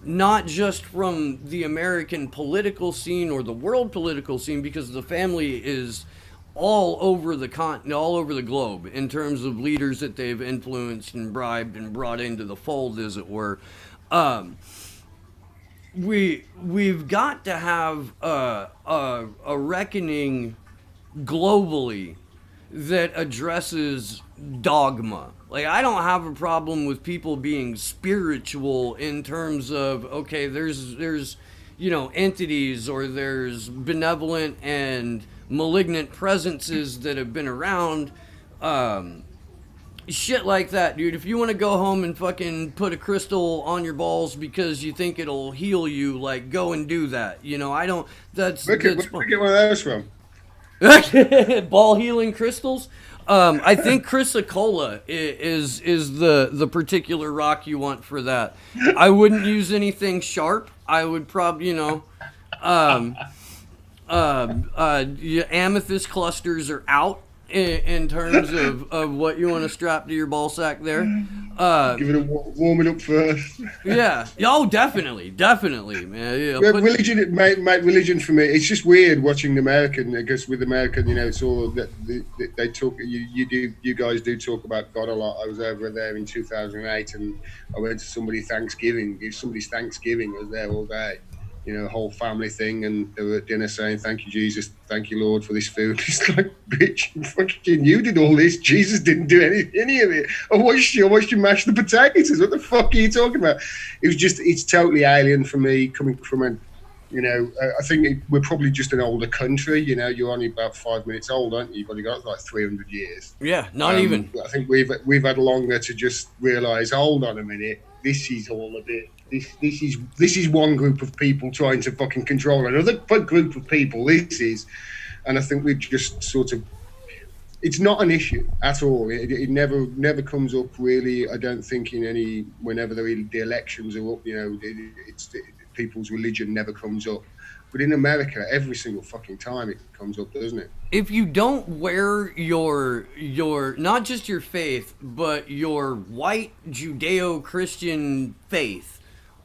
[SPEAKER 1] Not just from the American political scene or the world political scene, because the family is all over the continent, all over the globe, in terms of leaders that they've influenced and bribed and brought into the fold, as it were. We've got to have a reckoning globally that addresses dogma. I don't have a problem with people being spiritual in terms of, okay, there's entities, or there's benevolent and malignant presences that have been around. Shit like that, dude. If you want to go home and fucking put a crystal on your balls because you think it'll heal you, go and do that. I don't, where'd you
[SPEAKER 3] get one of those from?
[SPEAKER 1] Ball healing crystals? I think chrysocolla is the particular rock you want for that. I wouldn't use anything sharp. I would probably, amethyst clusters are out in terms of what you want to strap to your ball sack there.
[SPEAKER 3] Give it a warm it up first.
[SPEAKER 1] Yeah. Oh, definitely, man. Yeah,
[SPEAKER 3] religion, mate, religion for me, it's just weird watching the American. Because with American, it's all that they talk. You guys do talk about God a lot. I was over there in 2008, and I went to somebody's Thanksgiving. I was there all day. A whole family thing, and they were at dinner saying, "Thank you, Jesus. Thank you, Lord, for this food." It's like, bitch, fucking you did all this. Jesus didn't do any of it. I watched you mash the potatoes. What the fuck are you talking about? It's totally alien for me, coming from I think we're probably just an older country. You're only about 5 minutes old, aren't you? You've only got 300 years.
[SPEAKER 1] Yeah, not even.
[SPEAKER 3] I think we've had longer to just realise, hold on a minute, this is all a bit. This is one group of people trying to fucking control another group of people. And I think we've just sort of. It's not an issue at all. It never comes up really. I don't think whenever the elections are up, people's religion never comes up. But in America, every single fucking time it comes up, doesn't it?
[SPEAKER 1] If you don't wear your not just your faith, but your white Judeo-Christian faith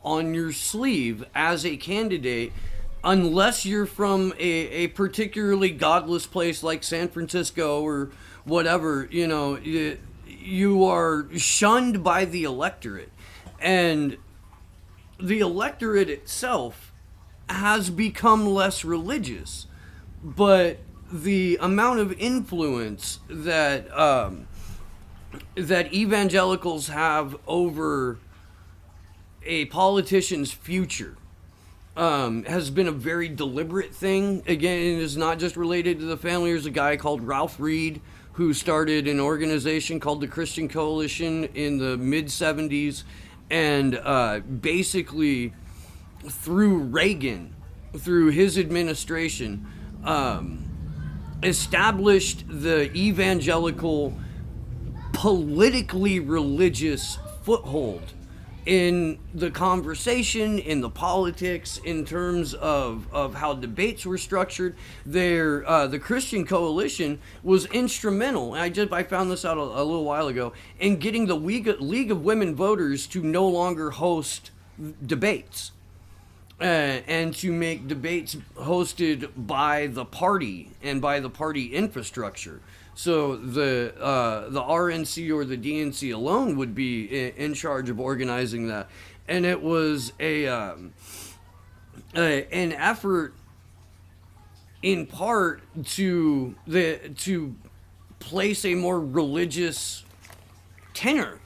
[SPEAKER 1] on your sleeve as a candidate, unless you're from a particularly godless place like San Francisco or whatever, you are shunned by the electorate. And the electorate itself has become less religious, but the amount of influence that evangelicals have over a politician's future has been a very deliberate thing. Again, it is not just related to the family. There's a guy called Ralph Reed who started an organization called the Christian Coalition in the mid-'70s, and basically through Reagan, through his administration, established the evangelical, politically religious foothold in the conversation, in the politics, in terms of how debates were structured. The Christian Coalition was instrumental, and I found this out a little while ago, in getting the League of Women Voters to no longer host debates. And to make debates hosted by the party and by the party infrastructure. So the RNC or the DNC alone would be in charge of organizing that, and it was an effort, in part, to place a more religious tenor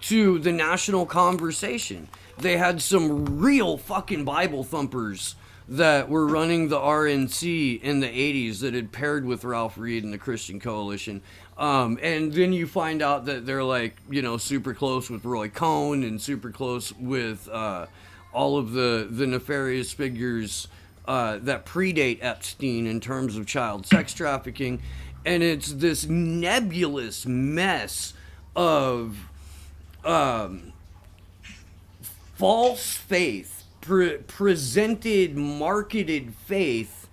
[SPEAKER 1] to the national conversation. They had some real fucking Bible thumpers that were running the RNC in the 80s that had paired with Ralph Reed and the Christian Coalition. And then you find out that they're like, you know, super close with Roy Cohn and super close with all of the nefarious figures that predate Epstein in terms of child sex trafficking. And it's this nebulous mess of false faith, presented, marketed faith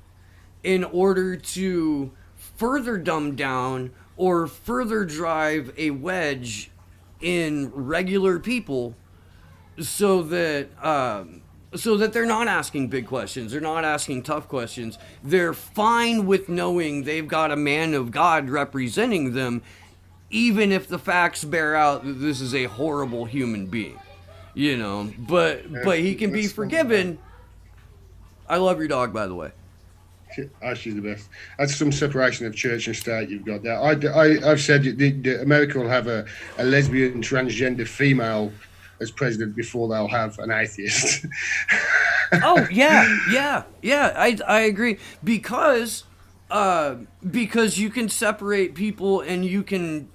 [SPEAKER 1] in order to further dumb down or further drive a wedge in regular people, so that they're not asking big questions, they're not asking tough questions. They're fine with knowing they've got a man of God representing them, even if the facts bear out that this is a horrible human being. You know, but he can be forgiven. I love your dog, by the way.
[SPEAKER 3] She's the best. That's some separation of church and state you've got there. I've said that America will have a lesbian transgender female as president before they'll have an atheist.
[SPEAKER 1] Oh yeah. I agree, because you can separate people and you can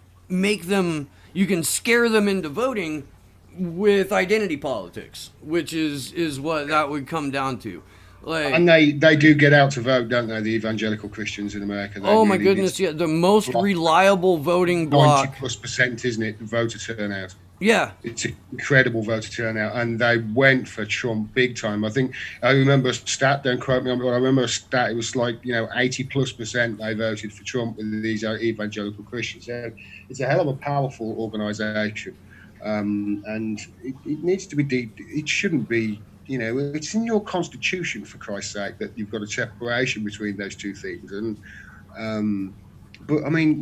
[SPEAKER 1] scare them into voting with identity politics, which is what that would come down to. Like, and
[SPEAKER 3] they do get out to vote, don't they? The evangelical Christians in America.
[SPEAKER 1] Oh my goodness, yeah, the most reliable voting bloc.
[SPEAKER 3] 90+%, isn't it? The voter turnout.
[SPEAKER 1] Yeah,
[SPEAKER 3] it's an incredible voter turnout, and they went for Trump big time. I remember a stat. Don't quote me on it, but I remember a stat. It was like 80+% they voted for Trump with these evangelical Christians. So it's a hell of a powerful organisation. And it needs to be deep. It shouldn't be, it's in your constitution, for Christ's sake, that you've got a separation between those two things. And but I mean,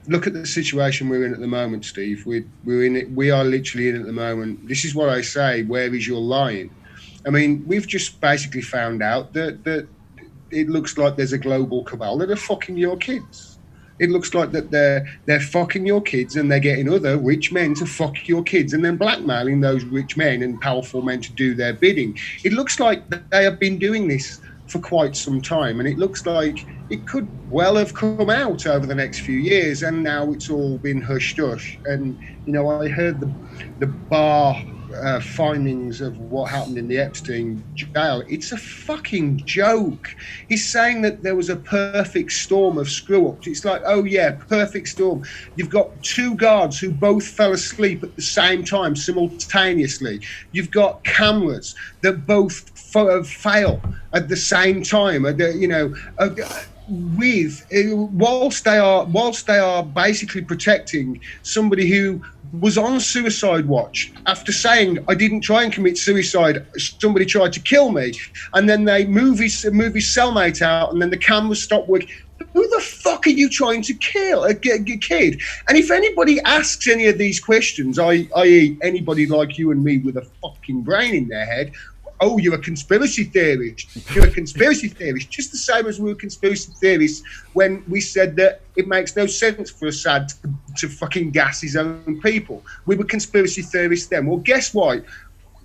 [SPEAKER 3] look at the situation we're in at the moment, Steve. We're in it. We are literally in it at the moment. This is what I say. Where is your line? I mean, we've just basically found out that it looks like there's a global cabal that are fucking your kids. It looks like that they're fucking your kids, and they're getting other rich men to fuck your kids, and then blackmailing those rich men and powerful men to do their bidding. It looks like they have been doing this for quite some time, and it looks like it could well have come out over the next few years, and now it's all been hush-hush. And I heard the bar findings of what happened in the Epstein jail. It's a fucking joke. He's saying that there was a perfect storm of screw-ups. It's like, oh yeah, perfect storm. You've got two guards who both fell asleep at the same time simultaneously. You've got cameras that both fail at the same time. Whilst they are basically protecting somebody who was on suicide watch after saying, I didn't try and commit suicide, somebody tried to kill me, and then they move his cellmate out, and then the cameras stop working. Who the fuck are you trying to kill? A kid? And if anybody asks any of these questions, i.e. anybody like you and me with a fucking brain in their head, oh, you're a conspiracy theorist. You're a conspiracy theorist. Just the same as we were conspiracy theorists when we said that it makes no sense for Assad to fucking gas his own people. We were conspiracy theorists then. Well, guess what?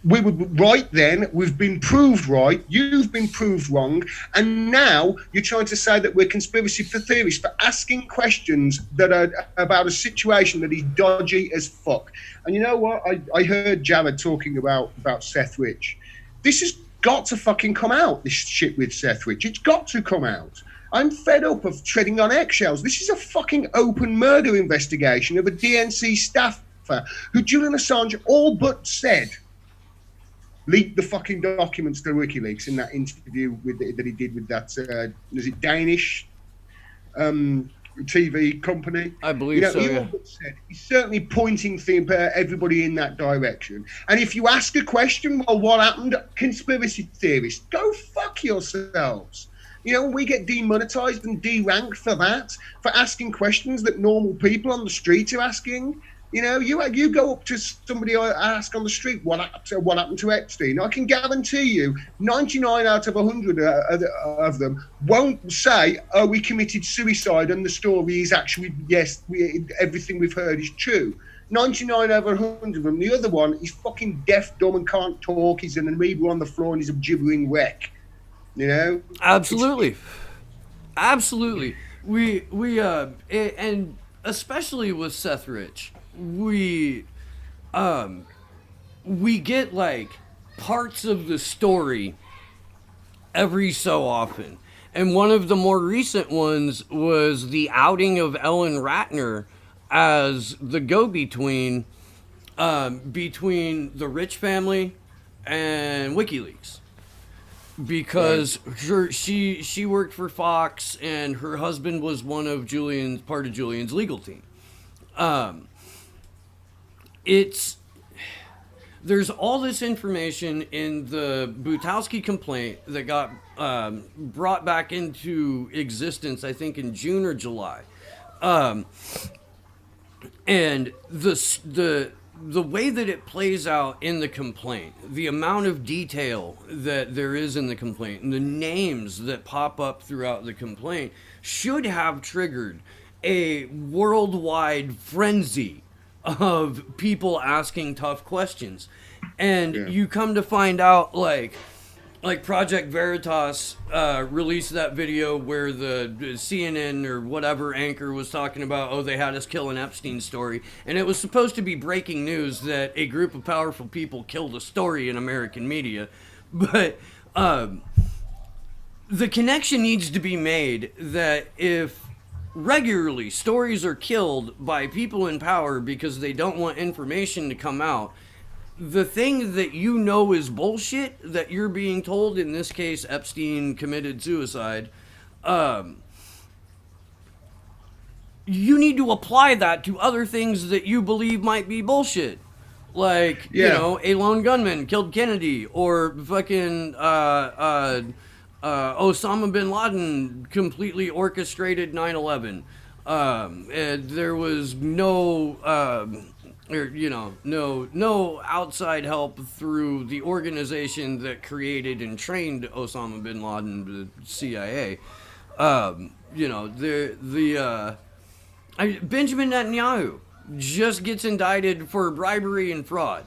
[SPEAKER 3] We were right then, we've been proved right, you've been proved wrong, and now you're trying to say that we're conspiracy theorists for asking questions that are about a situation that is dodgy as fuck. And you know what? I heard Jared talking about Seth Rich. This has got to fucking come out, this shit with Seth Rich. It's got to come out. I'm fed up of treading on eggshells. This is a fucking open murder investigation of a DNC staffer who Julian Assange all but said leaked the fucking documents to WikiLeaks in that interview that he did with that, was it Danish TV company?
[SPEAKER 1] I believe so, yeah.
[SPEAKER 3] He's certainly pointing everybody in that direction. And if you ask a question, well, what happened? Conspiracy theorists, go fuck yourselves. You know, we get demonetized and deranked for that, for asking questions that normal people on the street are asking. You know, you go up to somebody I ask on the street what happened to Epstein. I can guarantee you 99 out of 100 of them won't say, oh, we committed suicide and the story is actually, yes, everything we've heard is true. 99 over 100 of them. The other one is fucking deaf, dumb and can't talk. He's an amoeba on the floor and he's a gibbering wreck. You know?
[SPEAKER 1] Absolutely. Absolutely. We and especially with Seth Rich, we get like parts of the story every so often. And one of the more recent ones was the outing of Ellen Ratner as the go-between between the Rich family and WikiLeaks. Because she worked for Fox and her husband was part of Julian's legal team. There's all this information in the Butowski complaint that got brought back into existence, I think in June or July. And the way that it plays out in the complaint, the amount of detail that there is in the complaint, and the names that pop up throughout the complaint should have triggered a worldwide frenzy of people asking tough questions. And you come to find out, like Project Veritas released that video where the CNN or whatever anchor was talking about, oh, they had us kill an Epstein story. And it was supposed to be breaking news that a group of powerful people killed a story in American media. But the connection needs to be made that if regularly stories are killed by people in power because they don't want information to come out, the thing that you know is bullshit that you're being told, in this case Epstein committed suicide, you need to apply that to other things that you believe might be bullshit. Like, you know, a lone gunman killed Kennedy, or fucking Osama bin Laden completely orchestrated 9/11. There was no outside help through the organization that created and trained Osama bin Laden, the CIA. Benjamin Netanyahu just gets indicted for bribery and fraud.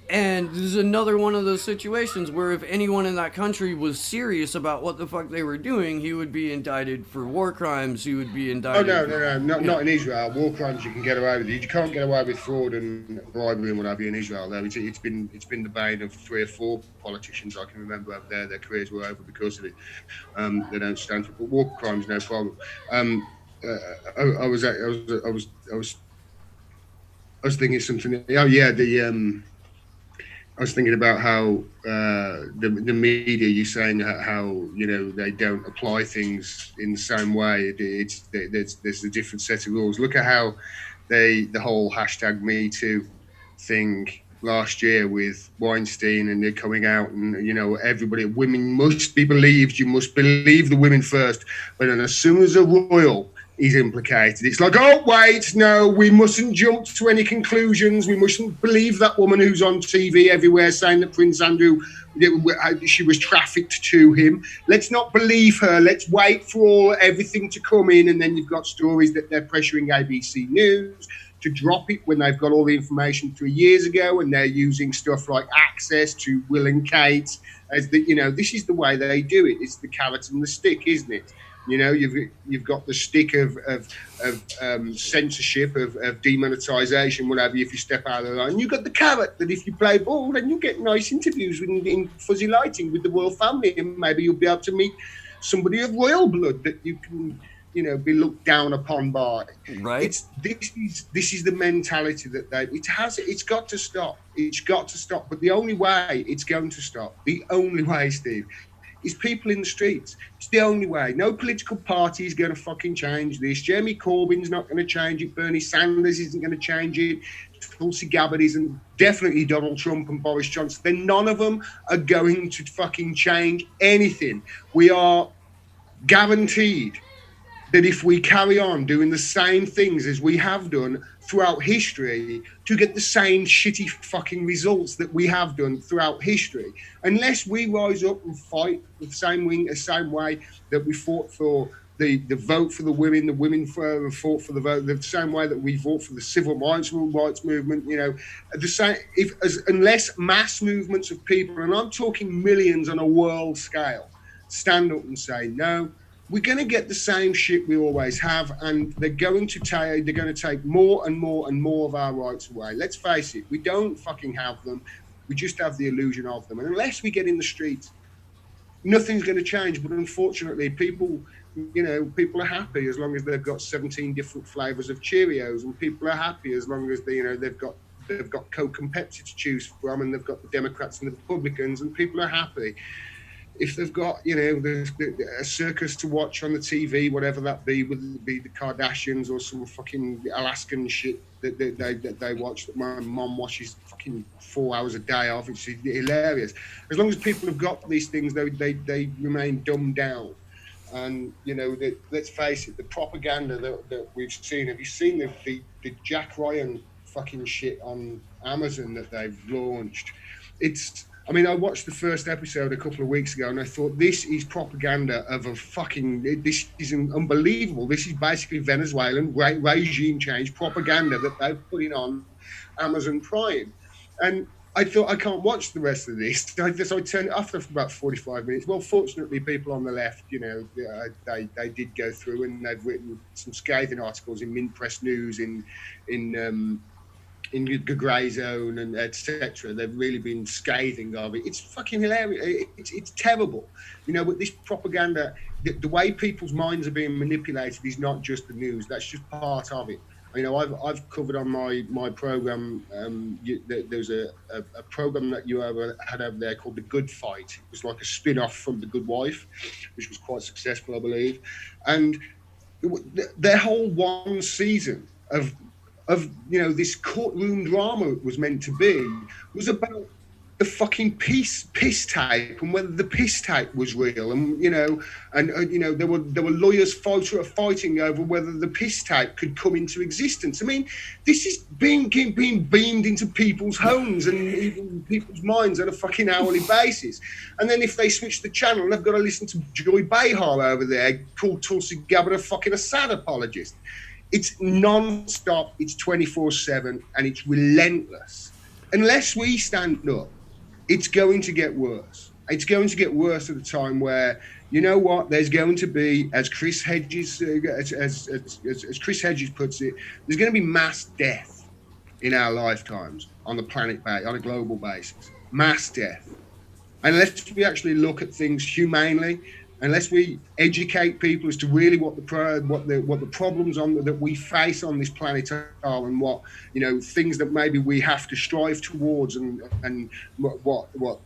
[SPEAKER 1] And this is another one of those situations where if anyone in that country was serious about what the fuck they were doing, he would be indicted for war crimes. He would be indicted.
[SPEAKER 3] Oh, no, not in Israel. War crimes you can get away with. You can't get away with fraud and bribery and what have you in Israel. Though it's been the bane of 3 or 4 politicians I can remember over there. Their careers were over because of it. They don't stand for it. But war crimes, no problem. I was thinking something. Oh yeah, I was thinking about how the media, you're saying how they don't apply things in the same way. There's a different set of rules. Look at how the whole hashtag Me Too thing last year with Weinstein, and they're coming out and everybody, women must be believed. You must believe the women first. But then as soon as a royal is implicated, it's like, oh wait, no, we mustn't jump to any conclusions. We mustn't believe that woman who's on TV everywhere saying that Prince Andrew, she was trafficked to him. Let's not believe her. Let's wait for everything to come in, and then you've got stories that they're pressuring ABC News to drop it when they've got all the information 3 years ago, and they're using stuff like access to Will and Kate as the, you know, this is the way they do it. It's the carrot and the stick, isn't it? You know, you've got the stick of censorship, of demonetization, whatever, if you step out of the line. You've got the carrot that if you play ball, then you'll get nice interviews in fuzzy lighting with the royal family, and maybe you'll be able to meet somebody of royal blood that you can, you know, be looked down upon by.
[SPEAKER 1] Right.
[SPEAKER 3] This is the mentality that it's got to stop. It's got to stop. But the only way it's going to stop, the only way, Steve, is people in the streets. It's the only way. No political party is going to fucking change this. Jeremy Corbyn's not going to change it. Bernie Sanders isn't going to change it. Tulsi Gabbard isn't. Definitely Donald Trump and Boris Johnson. Then none of them are going to fucking change anything. We are guaranteed that if we carry on doing the same things as we have done throughout history, to get the same shitty fucking results that we have done throughout history, unless we rise up and fight the same way that we fought for the vote for the women fought for the vote, the same way that we fought for the civil rights movement, you know, the same, unless mass movements of people, and I'm talking millions on a world scale, stand up and say no, we're going to get the same shit we always have, and they're going to take more and more and more of our rights away. Let's face it, we don't fucking have them. We just have the illusion of them. And unless we get in the streets, nothing's going to change. But unfortunately, people are happy as long as they've got 17 different flavors of Cheerios, and people are happy as long as they've got Coke and Pepsi to choose from, and they've got the Democrats and the Republicans, and people are happy. If they've got, you know, a circus to watch on the TV, whatever that be, whether it be the Kardashians or some fucking Alaskan shit that they watch, that my mom watches fucking 4 hours a day of, it's hilarious. As long as people have got these things, they remain dumbed down. And, you know, let's face it, the propaganda that we've seen, have you seen the Jack Ryan fucking shit on Amazon that they've launched? I mean, I watched the first episode a couple of weeks ago, and I thought, this is propaganda of this is unbelievable. This is basically Venezuelan regime change propaganda that they're putting on Amazon Prime. And I thought, I can't watch the rest of this. So I turned it off after about 45 minutes. Well, fortunately, people on the left, you know, they did go through, and they've written some scathing articles in Mint Press News, in the Grey Zone, and etc. They've really been scathing of it. It's fucking hilarious. It's terrible, you know. But this propaganda, the way people's minds are being manipulated, is not just the news. That's just part of it. You know, I've covered on my program. There's a program that you had over there called The Good Fight. It was like a spin-off from The Good Wife, which was quite successful, I believe. And their whole one season of you know, this courtroom drama it was meant to be was about the fucking piss tape, and whether the piss tape was real, and you know, there were lawyers fighting over whether the piss tape could come into existence. I mean, this is being beamed into people's homes and even people's minds on a fucking hourly basis. And then if they switch the channel, they've got to listen to Joy Behar over there called Tulsi Gabbard a fucking Assad apologist. It's non-stop, it's 24/7, and it's relentless. Unless we stand up, it's going to get worse. It's going to get worse at a time where, you know what, there's going to be, as Chris Hedges as Chris Hedges puts it, there's going to be mass death in our lifetimes on the planet, on a global basis. Mass death. Unless we actually look at things humanely, unless we educate people as to really what the problems that we face on this planet are, and what, you know, things that maybe we have to strive towards, and what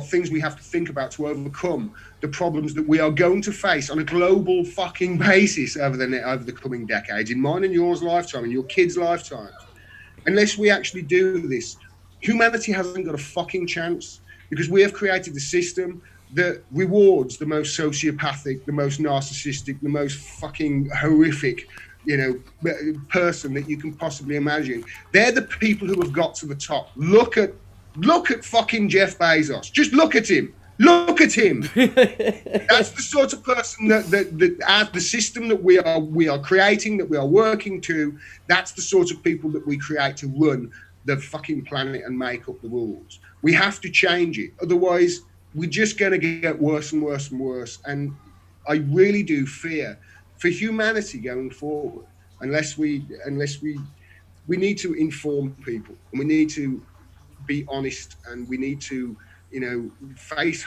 [SPEAKER 3] things we have to think about to overcome the problems that we are going to face on a global fucking basis over the coming decades, in mine and yours lifetime, and your kids' lifetimes. Unless we actually do this, humanity hasn't got a fucking chance, because we have created a system that rewards the most sociopathic, the most narcissistic, the most fucking horrific, you know, person that you can possibly imagine. They're the people who have got to the top. Look at fucking Jeff Bezos. Just look at him. Look at him. That's the sort of person that the system that we are creating, that we are working to. That's the sort of people that we create to run the fucking planet and make up the rules. We have to change it. Otherwise, we're just going to get worse and worse and worse. And I really do fear for humanity going forward, unless we need to inform people, and we need to be honest, and we need to, face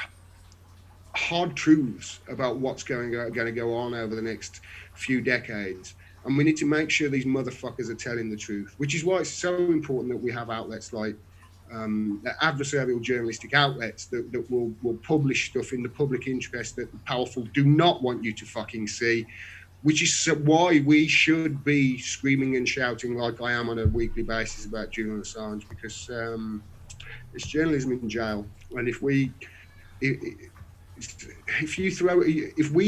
[SPEAKER 3] hard truths about what's going to go on over the next few decades. And we need to make sure these motherfuckers are telling the truth, which is why it's so important that we have outlets like adversarial journalistic outlets that will publish stuff in the public interest that the powerful do not want you to fucking see, which is why we should be screaming and shouting like I am on a weekly basis about Julian Assange, because it's journalism in jail. And if we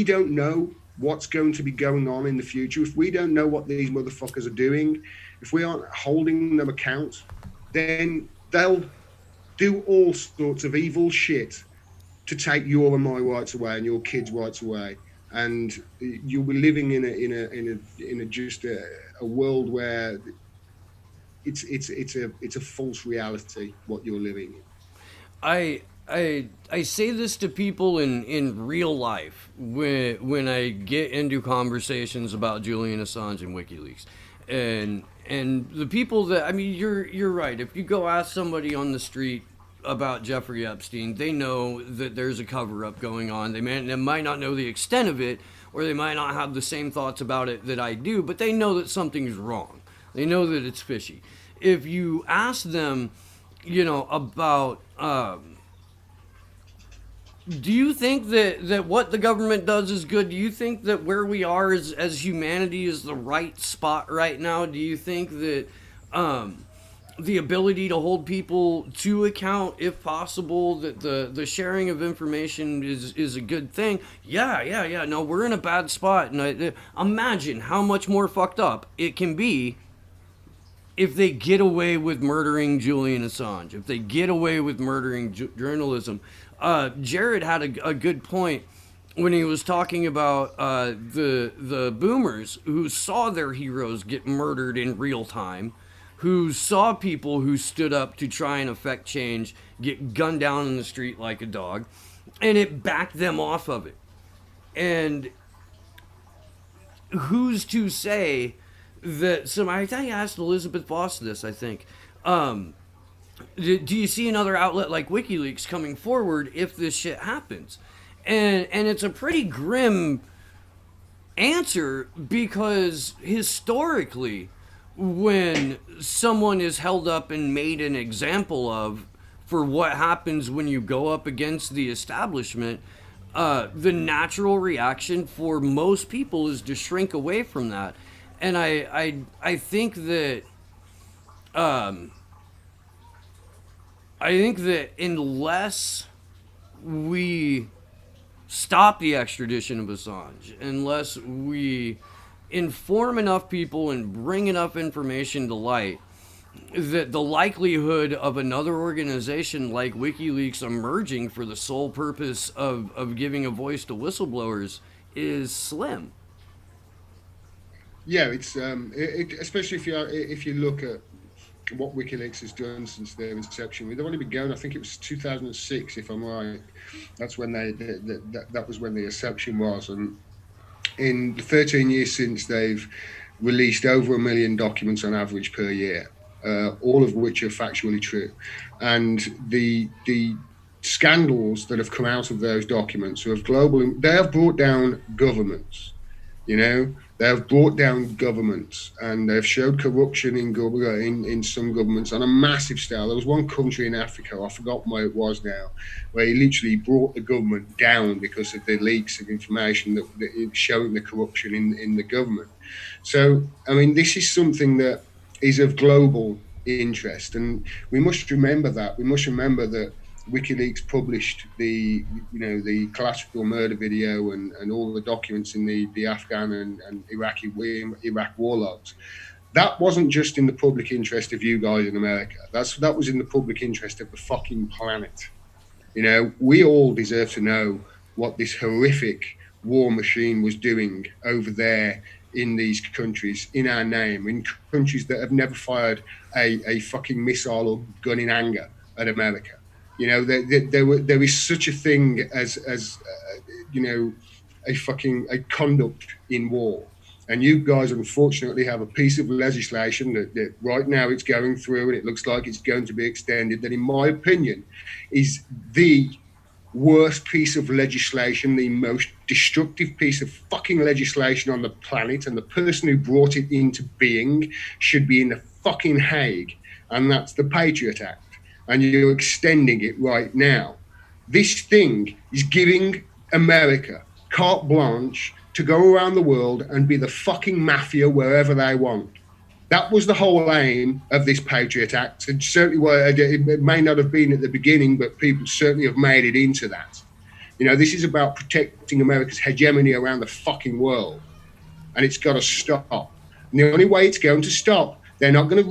[SPEAKER 3] don't know what's going to be going on in the future, if we don't know what these motherfuckers are doing, if we aren't holding them account, then they'll do all sorts of evil shit to take your and my rights away and your kids' rights away. And you'll be living in a world where it's a false reality what you're living in.
[SPEAKER 1] I say this to people in real life when I get into conversations about Julian Assange and WikiLeaks, and the people that, I mean, you're right. If you go ask somebody on the street about Jeffrey Epstein, they know that there's a cover-up going on. They might not know the extent of it, or they might not have the same thoughts about it that I do, but they know that something's wrong. They know that it's fishy. If you ask them, about do you think that what the government does is good? Do you think that where we are as humanity is the right spot right now? Do you think that the ability to hold people to account, if possible, that the sharing of information is a good thing? Yeah. No, we're in a bad spot. And imagine how much more fucked up it can be if they get away with murdering Julian Assange, if they get away with murdering journalism. Jared had a good point when he was talking about the boomers who saw their heroes get murdered in real time, who saw people who stood up to try and affect change get gunned down in the street like a dog, and it backed them off of it. And who's to say that I think I asked Elizabeth Voss this, I think. Do you see another outlet like WikiLeaks coming forward if this shit happens? And it's a pretty grim answer, because historically, when someone is held up and made an example of for what happens when you go up against the establishment, the natural reaction for most people is to shrink away from that. And I think that unless we stop the extradition of Assange, unless we inform enough people and bring enough information to light, that the likelihood of another organization like WikiLeaks emerging for the sole purpose of giving a voice to whistleblowers is slim.
[SPEAKER 3] Yeah, it's especially if you look at what WikiLeaks has done since their inception. They've only been going, I think it was 2006, if I'm right. That's when that was when the inception was. And in the 13 years since, they've released over 1 million documents on average per year, all of which are factually true. And the scandals that have come out of those documents they have brought down governments. They have brought down governments, and they've showed corruption in some governments on a massive scale. There was one country in Africa, I forgot where it was now, where he literally brought the government down because of the leaks of information that showing the corruption in the government. So, I mean, this is something that is of global interest, and we must remember that. We must remember that WikiLeaks published the collateral murder video and all the documents in the Afghan and Iraq war logs. That wasn't just in the public interest of you guys in America. That was in the public interest of the fucking planet. You know, we all deserve to know what this horrific war machine was doing over there in these countries in our name, in countries that have never fired a fucking missile or gun in anger at America. You know, there is such a thing as you know, a conduct in war. And you guys, unfortunately, have a piece of legislation that right now it's going through, and it looks like it's going to be extended. That, in my opinion, is the worst piece of legislation, the most destructive piece of fucking legislation on the planet, and the person who brought it into being should be in the fucking Hague, and that's the Patriot Act. And you're extending it right now. This thing is giving America carte blanche to go around the world and be the fucking mafia wherever they want. That was the whole aim of this Patriot Act. And certainly, it may not have been at the beginning, but people certainly have made it into that. You know, this is about protecting America's hegemony around the fucking world. And it's got to stop. And the only way it's going to stop, they're not going to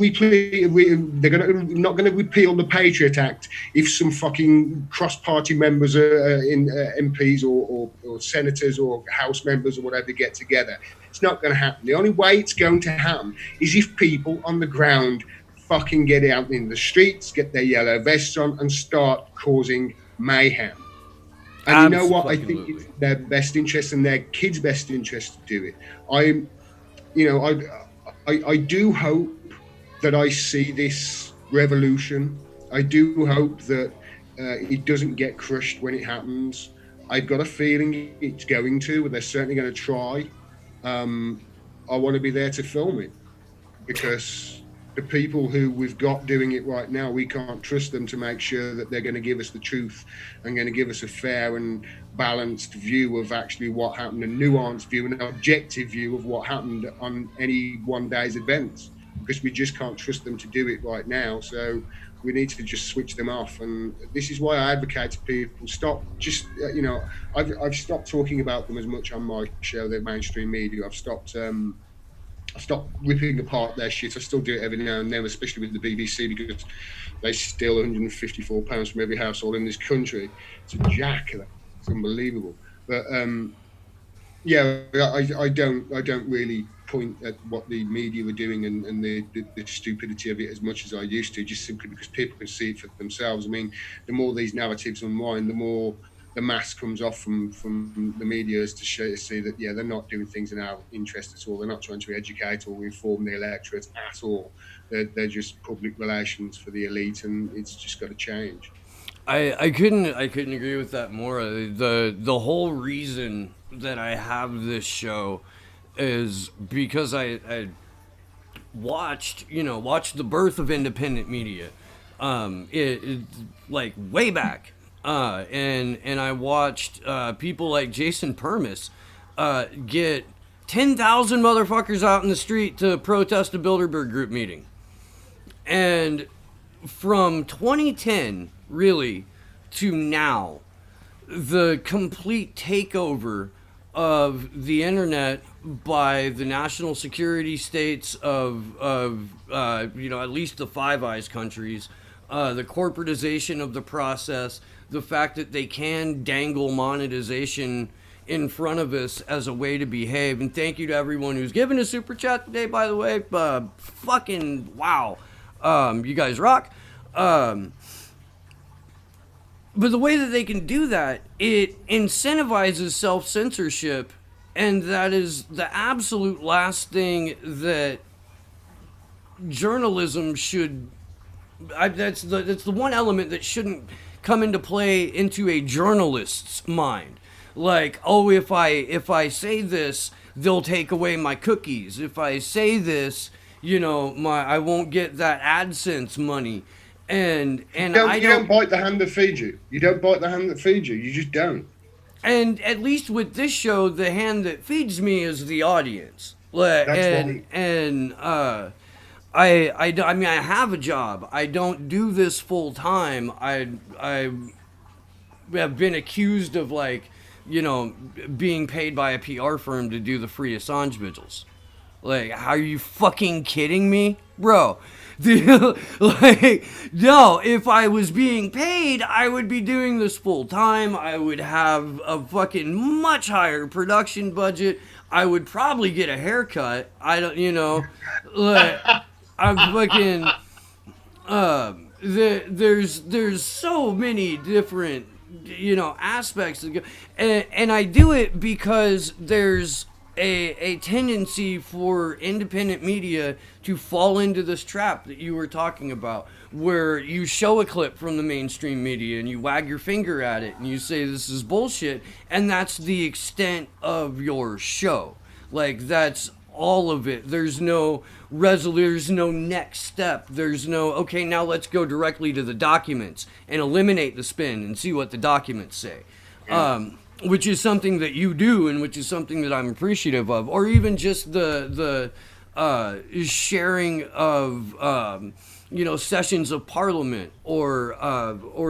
[SPEAKER 3] not going to repeal the Patriot Act if some fucking cross-party members, MPs or senators or House members or whatever get together. It's not going to happen. The only way it's going to happen is if people on the ground fucking get out in the streets, get their yellow vests on, and start causing mayhem. And you know what? I think it's their best interest and their kids' best interest to do it. I do hope that I see this revolution. I do hope that it doesn't get crushed when it happens. I've got a feeling it's going to, but they're certainly going to try. I want to be there to film it, because the people who we've got doing it right now, we can't trust them to make sure that they're going to give us the truth and going to give us a fair and balanced view of actually what happened, a nuanced view, an objective view of what happened on any one day's events, because we just can't trust them to do it right now. So we need to just switch them off. And this is why I advocate to people, stop just, I've stopped talking about them as much on my show, the mainstream media. I've stopped ripping apart their shit. I still do it every now and then, especially with the BBC, because they steal £154 from every household in this country. It's a jack. It's unbelievable. But I don't really point at what the media are doing and the stupidity of it as much as I used to, just simply because people can see it for themselves. I mean, the more these narratives unwind, the more the mask comes off from the media to see that, they're not doing things in our interest at all. They're not trying to educate or inform the electorate at all. They're just public relations for the elite, and it's just got to change.
[SPEAKER 1] I couldn't agree with that more. The whole reason that I have this show is because I watched the birth of independent media, like way back, and I watched people like Jason Permis get 10,000 motherfuckers out in the street to protest a Bilderberg Group meeting, and from 2010 really to now, the complete takeover of the internet by the national security states of at least the Five Eyes countries, the corporatization of the process, the fact that they can dangle monetization in front of us as a way to behave. And thank you to everyone who's given a super chat today, by the way. Fucking wow. You guys rock. But the way that they can do that, it incentivizes self-censorship, and that is the absolute last thing that journalism should... That's the one element that shouldn't come into play into a journalist's mind. Like, oh, if I say this, they'll take away my cookies. If I say this, I won't get that AdSense money. And
[SPEAKER 3] you don't bite the hand that feeds you. You don't bite the hand that feeds you. You just don't.
[SPEAKER 1] And at least with this show, the hand that feeds me is the audience. I have a job. I don't do this full time. I have been accused of being paid by a PR firm to do the free Assange vigils. Like, are you fucking kidding me? Bro, like, no, if I was being paid, I would be doing this full time. I would have a fucking much higher production budget. I would probably get a haircut. I don't, like, I'm fucking, there's so many different, aspects. And I do it because there's a tendency for independent media to fall into this trap that you were talking about, where you show a clip from the mainstream media and you wag your finger at it and you say this is bullshit, and that's the extent of your show. Like, that's all of it. There's no there's no next step. There's no, okay, now let's go directly to the documents and eliminate the spin and see what the documents say. Which is something that you do, and which is something that I'm appreciative of. Or even just the sharing of sessions of Parliament, or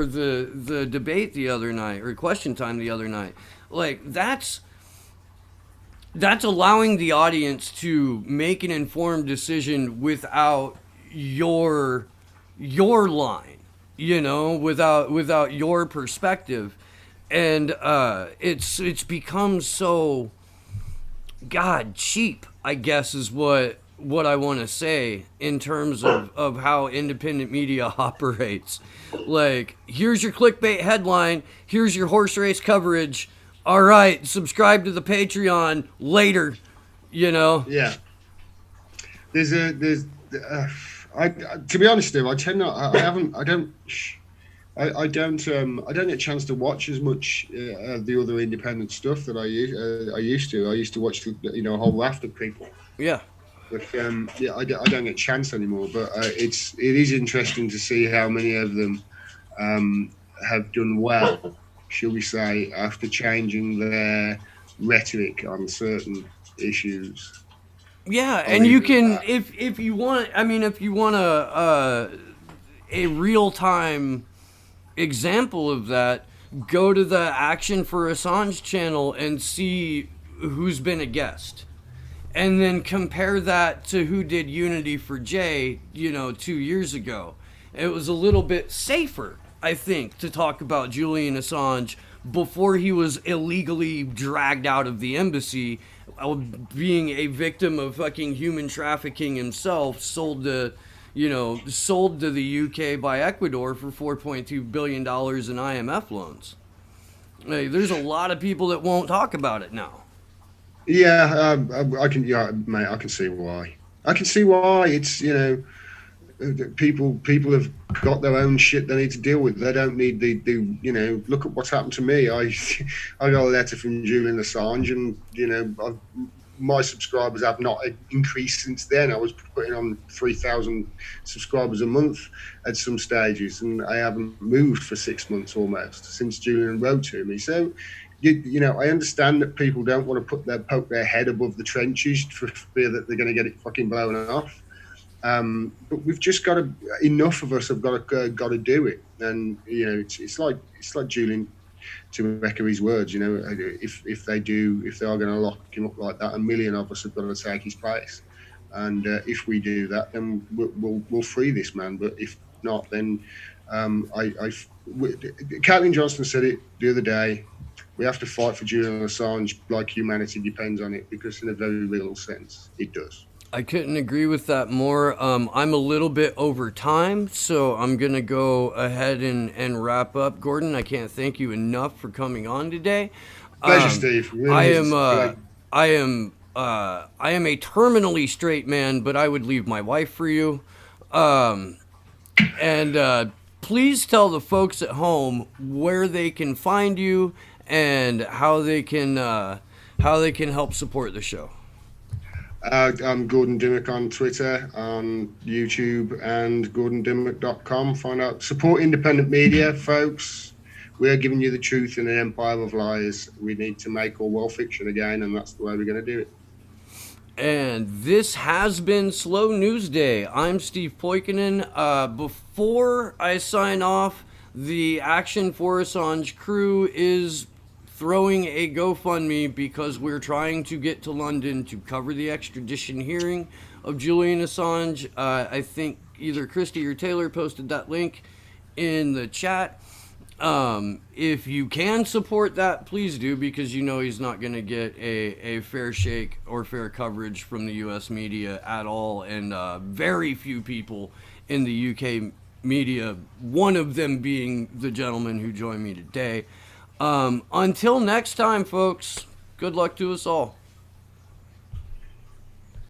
[SPEAKER 1] the debate the other night, or question time the other night. Like, that's allowing the audience to make an informed decision without your line, without your perspective. And it's become so, God, cheap, I guess, is what I want to say, in terms of how independent media operates. Like, here's your clickbait headline, here's your horse race coverage, all right, subscribe to the Patreon later,
[SPEAKER 3] Yeah. To be honest, Steve, I tend not. I don't get a chance to watch as much of the other independent stuff that I used to. I used to watch, a whole raft of people.
[SPEAKER 1] Yeah.
[SPEAKER 3] But I don't get a chance anymore. But it is interesting to see how many of them have done well, shall we say, after changing their rhetoric on certain issues.
[SPEAKER 1] Yeah, and you can, if you want, if you want a real time example of that, go to the Action for Assange channel and see who's been a guest, and then compare that to who did Unity for Jay 2 years ago. It was a little bit safer, I think, to talk about Julian Assange before he was illegally dragged out of the embassy, being a victim of fucking human trafficking himself, sold to the UK by Ecuador for $4.2 billion in IMF loans. Hey, there's a lot of people that won't talk about it now.
[SPEAKER 3] Yeah, I can. Yeah, mate, I can see why. It's people have got their own shit they need to deal with. They don't need the look at what's happened to me. I got a letter from Julian Assange, and my subscribers have not increased since then. I was putting on 3,000 subscribers a month at some stages, and I haven't moved for 6 months almost since Julian wrote to me. So, I understand that people don't want to poke their head above the trenches for fear that they're going to get it fucking blown off. But we've just got to. Enough of us have got to do it, and it's like Julian, to echo his words, if they are going to lock him up like that, 1 million of us have got to take his place, and if we do that, then we'll free this man. But if not, then Caitlin Johnson said it the other day. We have to fight for Julian Assange like humanity depends on it, because in a very real sense, it does.
[SPEAKER 1] I couldn't agree with that more. I'm a little bit over time, so I'm going to go ahead and wrap up. Gordon, I can't thank you enough for coming on today.
[SPEAKER 3] Pleasure, Steve. Really
[SPEAKER 1] I am a terminally straight man, but I would leave my wife for you. And please tell the folks at home where they can find you and how they can help support the show.
[SPEAKER 3] I'm Gordon Dimmack on Twitter, on YouTube, and gordondimmack.com. Find out. Support independent media, folks. We're giving you the truth in an empire of lies. We need to make all world fiction again, and that's the way we're going to do it.
[SPEAKER 1] And this has been Slow News Day. I'm Steve Poikinen. Before I sign off, the Action for Assange crew is throwing a GoFundMe because we're trying to get to London to cover the extradition hearing of Julian Assange. I think either Christy or Taylor posted that link in the chat. If you can support that, please do, because you know he's not going to get a fair shake or fair coverage from the U.S. media at all, and very few people in the UK media, one of them being the gentleman who joined me today. Until next time, folks, good luck to us all.